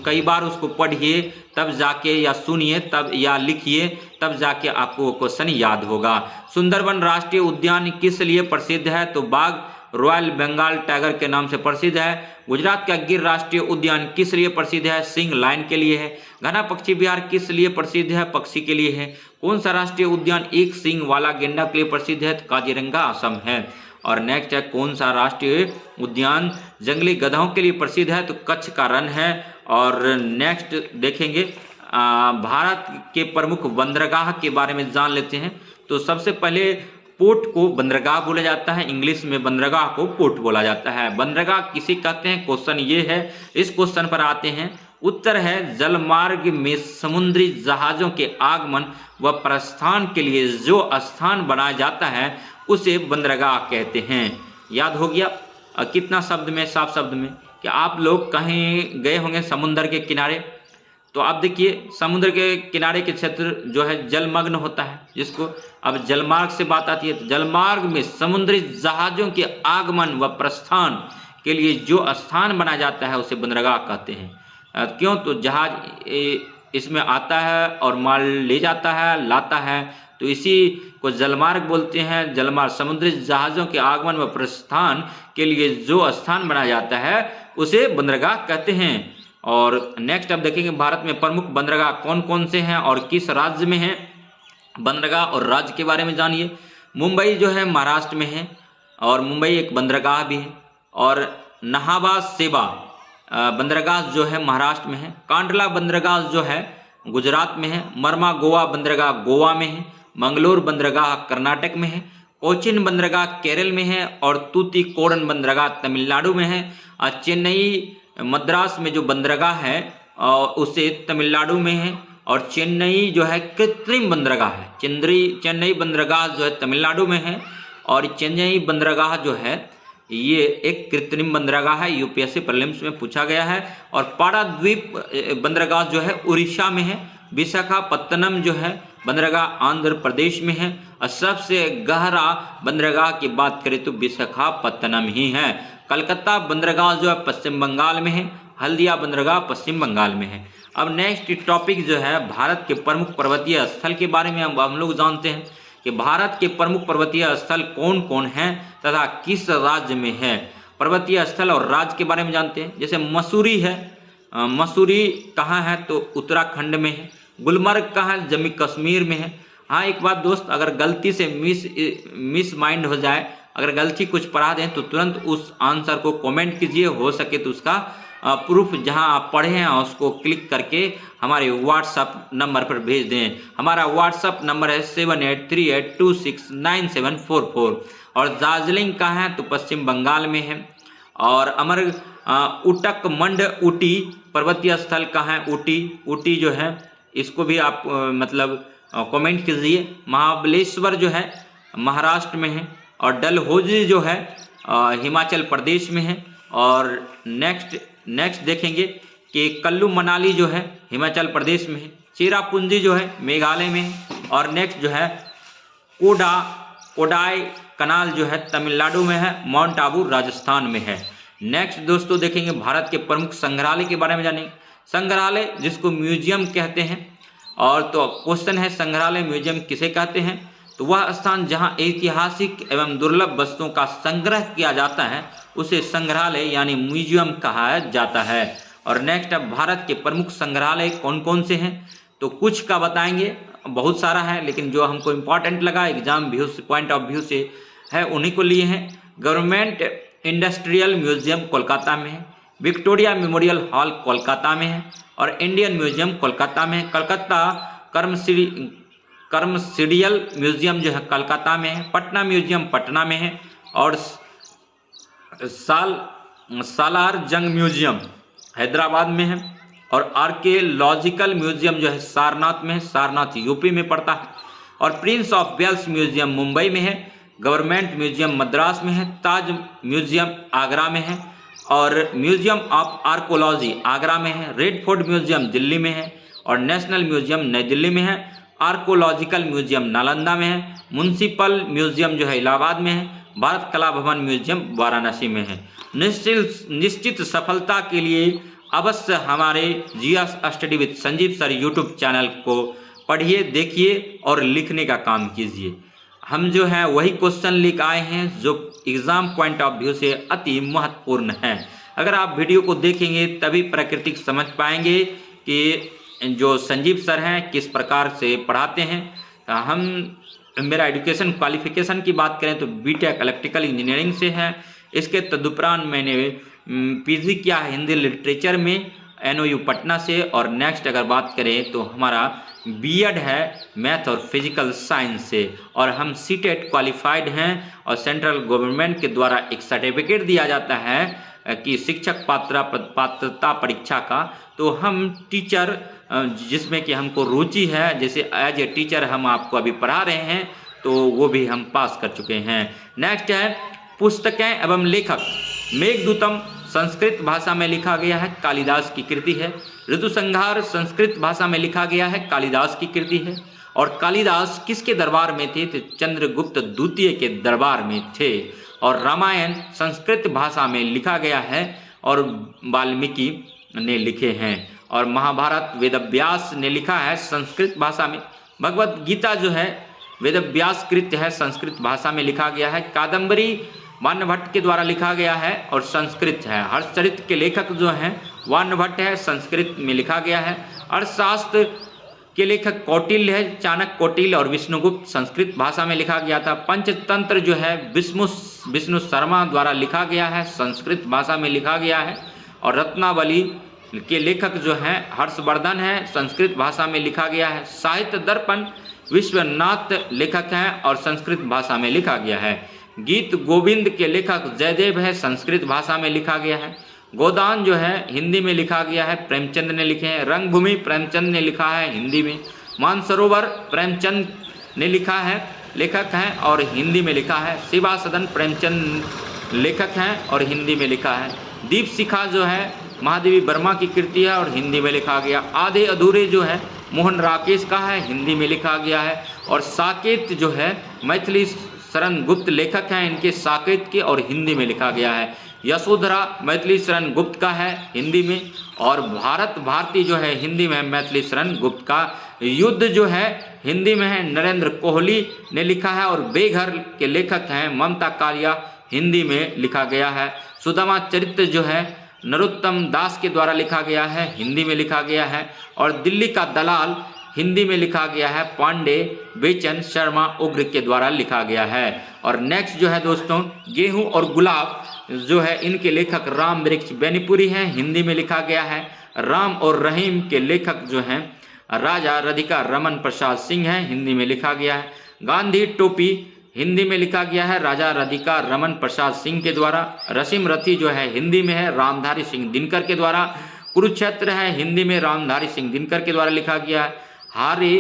कई बार उसको पढ़िए, तब जाके, या सुनिए तब, या लिखिए, तब जाके आपको वो क्वेश्चन याद होगा। सुंदरबन राष्ट्रीय उद्यान किस लिए प्रसिद्ध है? तो बाघ रॉयल बंगाल टाइगर के नाम से प्रसिद्ध है। गुजरात का गिर राष्ट्रीय उद्यान किस लिए प्रसिद्ध है? सिंह लायन के लिए है। घना पक्षी बिहार किस लिए प्रसिद्ध है? पक्षी के लिए है। कौन सा राष्ट्रीय उद्यान एक सिंह वाला गेंडा के लिए प्रसिद्ध है? तो काजीरंगा असम है। और नेक्स्ट है कौन सा राष्ट्रीय उद्यान जंगली गधों के लिए प्रसिद्ध है? तो कच्छ का रण है। और नेक्स्ट देखेंगे भारत के प्रमुख बंदरगाह के बारे में जान लेते हैं। तो सबसे पहले पोर्ट को बंदरगाह बोला जाता है, इंग्लिश में बंदरगाह को पोर्ट बोला जाता है। बंदरगाह किसे कहते हैं? क्वेश्चन ये है, इस क्वेश्चन पर आते हैं। उत्तर है जलमार्ग में समुद्री जहाज़ों के आगमन व प्रस्थान के लिए जो स्थान बनाया जाता है उसे बंदरगाह कहते हैं। याद हो गया कितना शब्द में, साफ शब्द में, कि आप लोग कहीं गए होंगे समुद्र के किनारे, तो आप देखिए समुद्र के किनारे के क्षेत्र जो है जलमग्न होता है, जिसको अब जलमार्ग से बात आती है। तो जलमार्ग में समुद्री जहाज़ों के आगमन व प्रस्थान के लिए जो स्थान बनाया जाता है उसे बंदरगाह कहते हैं। क्यों? तो जहाज इसमें आता है और माल ले जाता है, लाता है, तो इसी को जलमार्ग बोलते हैं। जलमार्ग समुद्री जहाज़ों के आगमन व प्रस्थान के लिए जो स्थान बनाया जाता है उसे बंदरगाह कहते हैं। और नेक्स्ट अब देखेंगे भारत में प्रमुख बंदरगाह कौन कौन से हैं और किस राज्य में हैं। बंदरगाह और राज्य के बारे में जानिए। मुंबई जो है महाराष्ट्र में है और मुंबई एक बंदरगाह भी है। और नाहवा सेवा बंदरगाह जो है महाराष्ट्र में है। कांडला बंदरगाह जो है गुजरात में है। मरमा गोवा बंदरगाह गोवा में है। मंगलोर बंदरगाह कर्नाटक में है। कोचिन बंदरगाह केरल में है और तूतीकोडन बंदरगाह तमिलनाडु में है। चेन्नई मद्रास में जो बंदरगाह है उसे तमिलनाडु में है। और चेन्नई जो है कृत्रिम बंदरगाह है। चेन्नई बंदरगाह जो है तमिलनाडु में है और चेन्नई बंदरगाह जो है ये एक कृत्रिम बंदरगाह है, यूपीएससी प्रीलिम्स में पूछा गया है। और पाराद्वीप बंदरगाह जो है उड़ीसा में है। विशाखापत्तनम जो है बंदरगाह आंध्र प्रदेश में है। और सबसे गहरा बंदरगाह की बात करें तो विशाखापत्तनम ही है। कलकत्ता बंदरगाह जो है पश्चिम बंगाल में है। हल्दिया बंदरगाह पश्चिम बंगाल में है। अब नेक्स्ट टॉपिक जो है भारत के प्रमुख पर्वतीय स्थल के बारे में हम लोग जानते हैं कि भारत के प्रमुख पर्वतीय स्थल कौन कौन हैं तथा किस राज्य में है। पर्वतीय स्थल और राज्य के बारे में जानते हैं। जैसे मसूरी है, मसूरी कहाँ है तो उत्तराखंड में है। गुलमर्ग कहाँ है, जम्मू कश्मीर में है। हाँ एक बात दोस्त, अगर गलती से मिस माइंड हो जाए, अगर गलती कुछ पढ़ा दें तो तुरंत उस आंसर को कमेंट कीजिए, हो सके तो उसका प्रूफ जहां आप पढ़े हैं उसको क्लिक करके हमारे व्हाट्सएप नंबर पर भेज दें। हमारा व्हाट्सएप नंबर है 7838269744। और दार्जिलिंग कहाँ है तो पश्चिम बंगाल में है। और उटकमंड ऊटी पर्वतीय स्थल कहाँ है, ऊटी जो है इसको भी आप कमेंट कीजिए। महाबलेश्वर जो है महाराष्ट्र में है। और डलहौजी जो है हिमाचल प्रदेश में है। और नेक्स्ट देखेंगे कि कुल्लू मनाली जो है हिमाचल प्रदेश में है। चेरापूंजी जो है मेघालय में है। और नेक्स्ट जो है कोडाई कनाल जो है तमिलनाडु में है। माउंट आबू राजस्थान में है। नेक्स्ट दोस्तों देखेंगे भारत के प्रमुख संग्रहालय के बारे में जानेंगे। संग्रहालय जिसको म्यूजियम कहते हैं। और तो क्वेश्चन है संग्रहालय म्यूजियम किसे कहते हैं, तो वह स्थान जहां ऐतिहासिक एवं दुर्लभ वस्तुओं का संग्रह किया जाता है उसे संग्रहालय यानी म्यूजियम कहा जाता है। और नेक्स्ट अब भारत के प्रमुख संग्रहालय कौन कौन से हैं, तो कुछ का बताएंगे, बहुत सारा है लेकिन जो हमको इम्पोर्टेंट लगा एग्जाम व्यू से पॉइंट ऑफ व्यू से है उन्हीं को लिए हैं। गवर्नमेंट इंडस्ट्रियल म्यूजियम कोलकाता में है। विक्टोरिया मेमोरियल हॉल कोलकाता में है। और इंडियन म्यूजियम कोलकाता में है। कलकत्ता कर्मसीडियल म्यूजियम जो है कलकत्ता में है। पटना म्यूजियम पटना में है। और सालार जंग म्यूजियम हैदराबाद में है। और आर्कियोलॉजिकल म्यूजियम जो है सारनाथ में है, सारनाथ यूपी में पड़ता है। और Prince of Wales Museum Mumbai में है। गवर्नमेंट म्यूजियम मद्रास में है। ताज म्यूजियम आगरा में है। और म्यूजियम ऑफ आर्कोलॉजी आगरा में है। रेड फोर्ट म्यूजियम दिल्ली में है। और नेशनल म्यूजियम नई दिल्ली में है। आर्कोलॉजिकल म्यूजियम नालंदा में है। म्यूनिसिपल म्यूजियम जो है इलाहाबाद में है। भारत कला भवन म्यूजियम वाराणसी में है। निश्चित सफलता के लिए अवश्य हमारे GS study with Sanjeev sir YouTube channel को पढ़िए, देखिए और लिखने का काम कीजिए। हम जो है वही क्वेश्चन लेकर आए हैं जो एग्जाम पॉइंट ऑफ व्यू से अति महत्वपूर्ण है। अगर आप वीडियो को देखेंगे तभी प्राकृतिक समझ पाएंगे कि जो संजीव सर हैं किस प्रकार से पढ़ाते हैं। मेरा एजुकेशन क्वालिफिकेशन की बात करें तो बीटेक इलेक्ट्रिकल इंजीनियरिंग से है। इसके तदुपरांत मैंने पीजी किया है हिंदी लिटरेचर में एनओयू पटना से। और नेक्स्ट अगर बात करें तो हमारा बीएड है मैथ और फिजिकल साइंस से। और हम सीटेट क्वालिफाइड हैं और सेंट्रल गवर्नमेंट के द्वारा एक सर्टिफिकेट दिया जाता है कि शिक्षक पात्रता परीक्षा का। तो हम टीचर जिसमें कि हमको रुचि है, जैसे एज ए टीचर हम आपको अभी पढ़ा रहे हैं तो वो भी हम पास कर चुके हैं। नेक्स्ट है पुस्तकें एवं लेखक। मेघदूतम संस्कृत भाषा में लिखा गया है, कालिदास की कृति है। ऋतुसंहार संस्कृत भाषा में लिखा गया है, कालिदास की कृति है। और कालिदास किसके दरबार में थे तो चंद्रगुप्त द्वितीय के दरबार में थे। और रामायण संस्कृत भाषा में लिखा गया है और वाल्मीकि ने लिखे हैं। और महाभारत वेदव्यास ने लिखा है संस्कृत भाषा में। भगवत गीता जो है वेदव्यास कृत है, संस्कृत भाषा में लिखा गया है। कादम्बरी मान्य भट्ट के द्वारा लिखा गया है और संस्कृत है। हर्षचरित के लेखक जो हैं वार्णभट्ट है, संस्कृत में लिखा गया है। अर्थशास्त्र के लेखक कौटिल्य है, चाणक्य, कौटिल्य और विष्णुगुप्त, संस्कृत भाषा में लिखा गया था। पंचतंत्र जो है विष्णु शर्मा द्वारा लिखा गया है, संस्कृत भाषा में लिखा गया है। और रत्नावली के लेखक जो हैं हर्षवर्धन है, संस्कृत भाषा में लिखा गया है। साहित्य दर्पण विश्वनाथ लेखक हैं और संस्कृत भाषा में लिखा गया है। गीत गोविंद के लेखक जयदेव है, संस्कृत भाषा में लिखा गया है। गोदान जो है हिंदी में लिखा गया है, प्रेमचंद ने लिखे हैं। रंगभूमि प्रेमचंद ने लिखा है हिंदी में। मानसरोवर प्रेमचंद ने लिखा है, लेखक हैं और हिंदी में लिखा है। शिवा सदन प्रेमचंद लेखक हैं और हिंदी में लिखा है। दीप शिखा जो है महादेवी वर्मा की कृति है और हिंदी में लिखा गया। आधे अधूरे जो है मोहन राकेश का है, हिंदी में लिखा गया है। और साकेत जो है मैथिली शरण गुप्त लेखक हैं, इनके साकेत के और हिंदी में लिखा गया है। यशोधरा मैथिली शरण गुप्त का है, हिंदी में। और भारत भारती जो है हिंदी में मैथिली शरण गुप्त का। युद्ध जो है हिंदी में है, नरेंद्र कोहली ने लिखा है। और बेघर के लेखक हैं ममता कालिया, हिंदी में लिखा गया है। सुदामा चरित्र जो है नरोत्तम दास के द्वारा लिखा गया है, हिंदी में लिखा गया है। और दिल्ली का दलाल हिंदी में लिखा गया है, पांडे बेचन शर्मा उग्र के द्वारा लिखा गया है। और नेक्स्ट जो है दोस्तों गेहूं और गुलाब जो है इनके लेखक राम वृक्ष बेनीपुरी हैं, हिंदी में लिखा गया है। राम और रहीम के लेखक जो हैं राजा राधिका रमन प्रसाद सिंह हैं, हिंदी में लिखा गया है। गांधी टोपी हिंदी में लिखा गया है राजा राधिका रमन प्रसाद सिंह के द्वारा। रसीम रथी जो है हिंदी में है रामधारी सिंह दिनकर के द्वारा। कुरुक्षेत्र है हिंदी में रामधारी सिंह दिनकर के द्वारा लिखा गया है। हारी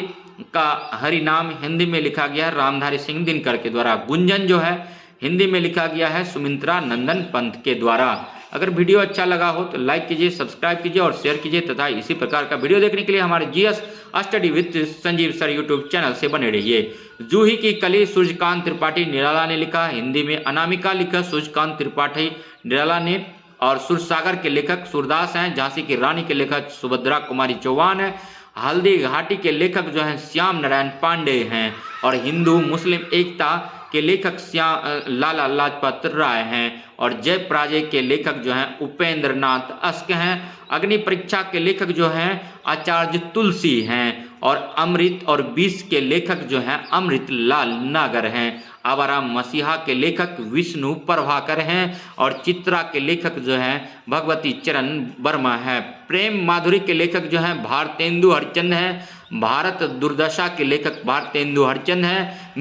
का हरि नाम हिंदी में लिखा गया है रामधारी सिंह दिनकर के द्वारा। गुंजन जो है हिंदी में लिखा गया है सुमित्रा नंदन पंत के द्वारा। अगर वीडियो अच्छा लगा हो तो लाइक कीजिए, सब्सक्राइब कीजिए और शेयर कीजिए तथा इसी प्रकार का वीडियो देखने के लिए हमारे GS study with Sanjeev sir YouTube channel से बने रहिए। जूही की कली सूर्यकांत त्रिपाठी निराला ने लिखा, हिंदी में। अनामिका लिखा सूर्यकांत त्रिपाठी निराला ने। और सुरसागर के लेखक सूरदास हैं। झांसी की रानी के लेखक सुभद्रा कुमारी चौहान है। हल्दी घाटी के लेखक जो हैं श्याम नारायण पांडे हैं। और हिंदू मुस्लिम एकता के लेखक लाला लाजपत राय हैं। और जय पराजय के लेखक जो हैं उपेंद्र नाथ अस्क हैं। अग्नि परीक्षा के लेखक जो हैं आचार्य तुलसी हैं। और अमृत और बीस के लेखक जो हैं अमृत लाल नागर हैं। आवाराम मसीहा के लेखक विष्णु प्रभाकर हैं। और चित्रा के लेखक जो हैं भगवती चरण वर्मा है। प्रेम माधुरी के लेखक जो हैं भारतेंदु हरिचंद हैं। भारत दुर्दशा के लेखक भारतेंदु हरिचंद हैं।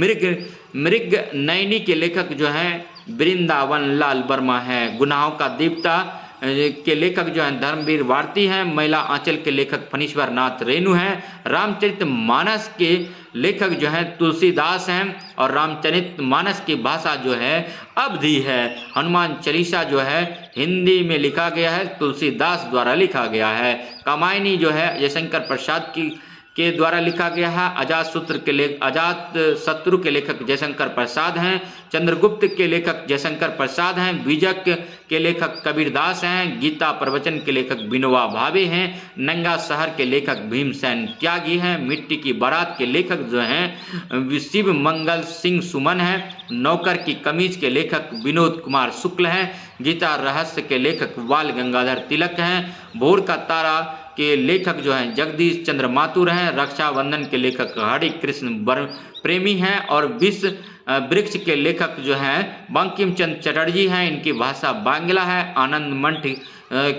मृग नयनी के लेखक जो हैं वृंदावन लाल वर्मा है। गुनाहों का दीप्ता के लेखक जो हैं धर्मवीर भारती हैं। महिला आंचल के लेखक फणीश्वर नाथ रेणु हैं। रामचरितमानस के लेखक जो हैं तुलसीदास हैं। और रामचरितमानस की भाषा जो है अवधी है। हनुमान चालीसा जो है हिंदी में लिखा गया है, तुलसीदास द्वारा लिखा गया है। कामायनी जो है जयशंकर प्रसाद के द्वारा लिखा गया है। अजात शत्रु के लेखक जयशंकर प्रसाद हैं। चंद्रगुप्त के लेखक जयशंकर प्रसाद हैं। बीजक के लेखक कबीरदास हैं। गीता प्रवचन के लेखक विनोबा भावे हैं। नंगा शहर के लेखक भीमसेन त्यागी हैं। मिट्टी की बारात के लेखक जो हैं शिव मंगल सिंह सुमन हैं। नौकर की कमीज के लेखक विनोद कुमार शुक्ल हैं। गीता रहस्य के लेखक बाल गंगाधर तिलक हैं। भोर का तारा के लेखक जो हैं जगदीश चंद्र माथुर हैं। रक्षाबंधन के लेखक हरि कृष्ण प्रेमी हैं। और विश्व वृक्ष के लेखक जो हैं बंकिम चंद्र चटर्जी हैं, इनकी भाषा बांग्ला है। आनंद मंठ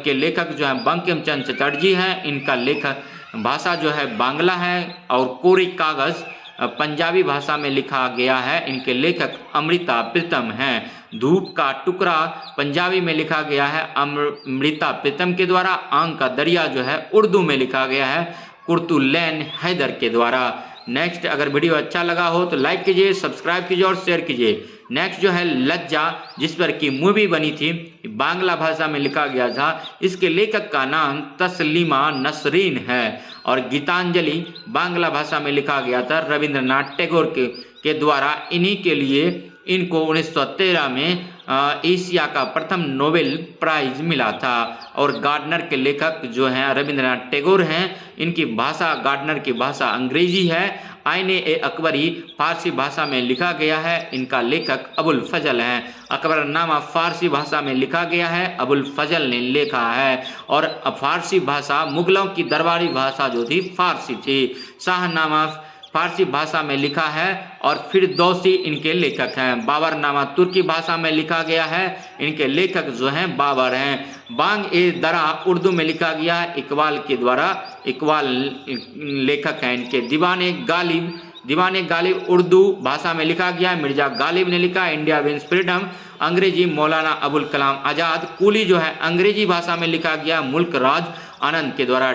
के लेखक जो हैं बंकिम चंद्र चटर्जी हैं, इनका लेखक भाषा जो है बांग्ला है। और कोरी कागज पंजाबी भाषा में लिखा गया है, इनके लेखक अमृता प्रीतम हैं। धूप का टुकड़ा पंजाबी में लिखा गया है अमृता प्रीतम के द्वारा। आंख का दरिया जो है उर्दू में लिखा गया है कुर्तुलैन हैदर के द्वारा। नेक्स्ट अगर वीडियो अच्छा लगा हो तो लाइक कीजिए, सब्सक्राइब कीजिए और शेयर कीजिए। नेक्स्ट जो है लज्जा, जिस पर की मूवी बनी थी, बांग्ला भाषा में लिखा गया था। इसके लेखक का नाम तस्लीमा नसरीन है। और गीतांजलि बांग्ला भाषा में लिखा गया था रविंद्रनाथ टैगोर के द्वारा। इन्हीं के लिए इनको 1913 में एशिया का प्रथम नोबेल प्राइज मिला था। और गार्डनर के लेखक जो हैं रविंद्रनाथ टैगोर हैं, इनकी भाषा गार्डनर की भाषा अंग्रेजी है। आईन-ए-अकबरी फारसी भाषा में लिखा गया है, इनका लेखक अबुल फजल हैं। अकबरनामा फारसी भाषा में लिखा गया है, अबुल फजल ने लिखा है। और फारसी भाषा मुगलों की दरबारी भाषा जो थी फारसी थी। शाहनामा फारसी भाषा में लिखा है और फिरदौसी इनके लेखक हैं। बाबरनामा तुर्की भाषा में लिखा गया है, इनके लेखक जो हैं बाबर हैं। बांग-ए-दरा उर्दू में लिखा गया है इकबाल के द्वारा, इकबाल लेखक हैं इनके। दीवाने गालिब उर्दू भाषा में लिखा गया है, मिर्जा गालिब ने लिखा है। इंडिया विंस फ्रीडम अंग्रेजी मौलाना अबुल कलाम आज़ाद। कूली जो है अंग्रेजी भाषा में लिखा गया मुल्क राज आनंद के द्वारा।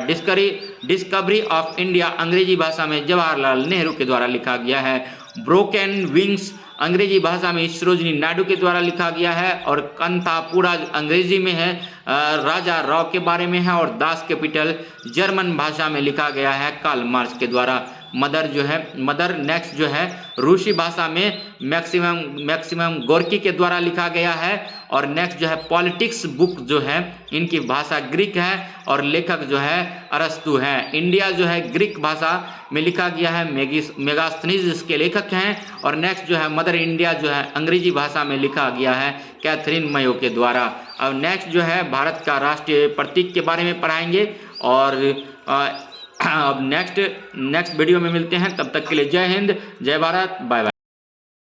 डिस्कवरी ऑफ इंडिया अंग्रेजी भाषा में जवाहरलाल नेहरू के द्वारा लिखा गया है। ब्रोकन विंग्स अंग्रेजी भाषा में सरोजिनी नायडू के द्वारा लिखा गया है। और कंथापुरा अंग्रेजी में है, राजा राव के बारे में है। और दास कैपिटल जर्मन भाषा में लिखा गया है कार्ल मार्क्स के द्वारा। मदर नेक्स्ट जो है रूसी भाषा में मैक्सिमम गोर्की के द्वारा लिखा गया है। और नेक्स्ट जो है पॉलिटिक्स बुक जो है इनकी भाषा ग्रीक है और लेखक जो है अरस्तु है। इंडिया जो है ग्रीक भाषा में लिखा गया है, मेगास्थनीज इसके लेखक हैं। और नेक्स्ट जो है मदर इंडिया जो है अंग्रेजी भाषा में लिखा गया है कैथरीन मयो के द्वारा। अब नेक्स्ट जो है भारत का राष्ट्रीय प्रतीक के बारे में पढ़ाएंगे। और अब नेक्स्ट वीडियो में मिलते हैं, तब तक के लिए जय हिंद, जय भारत, बाय बाय।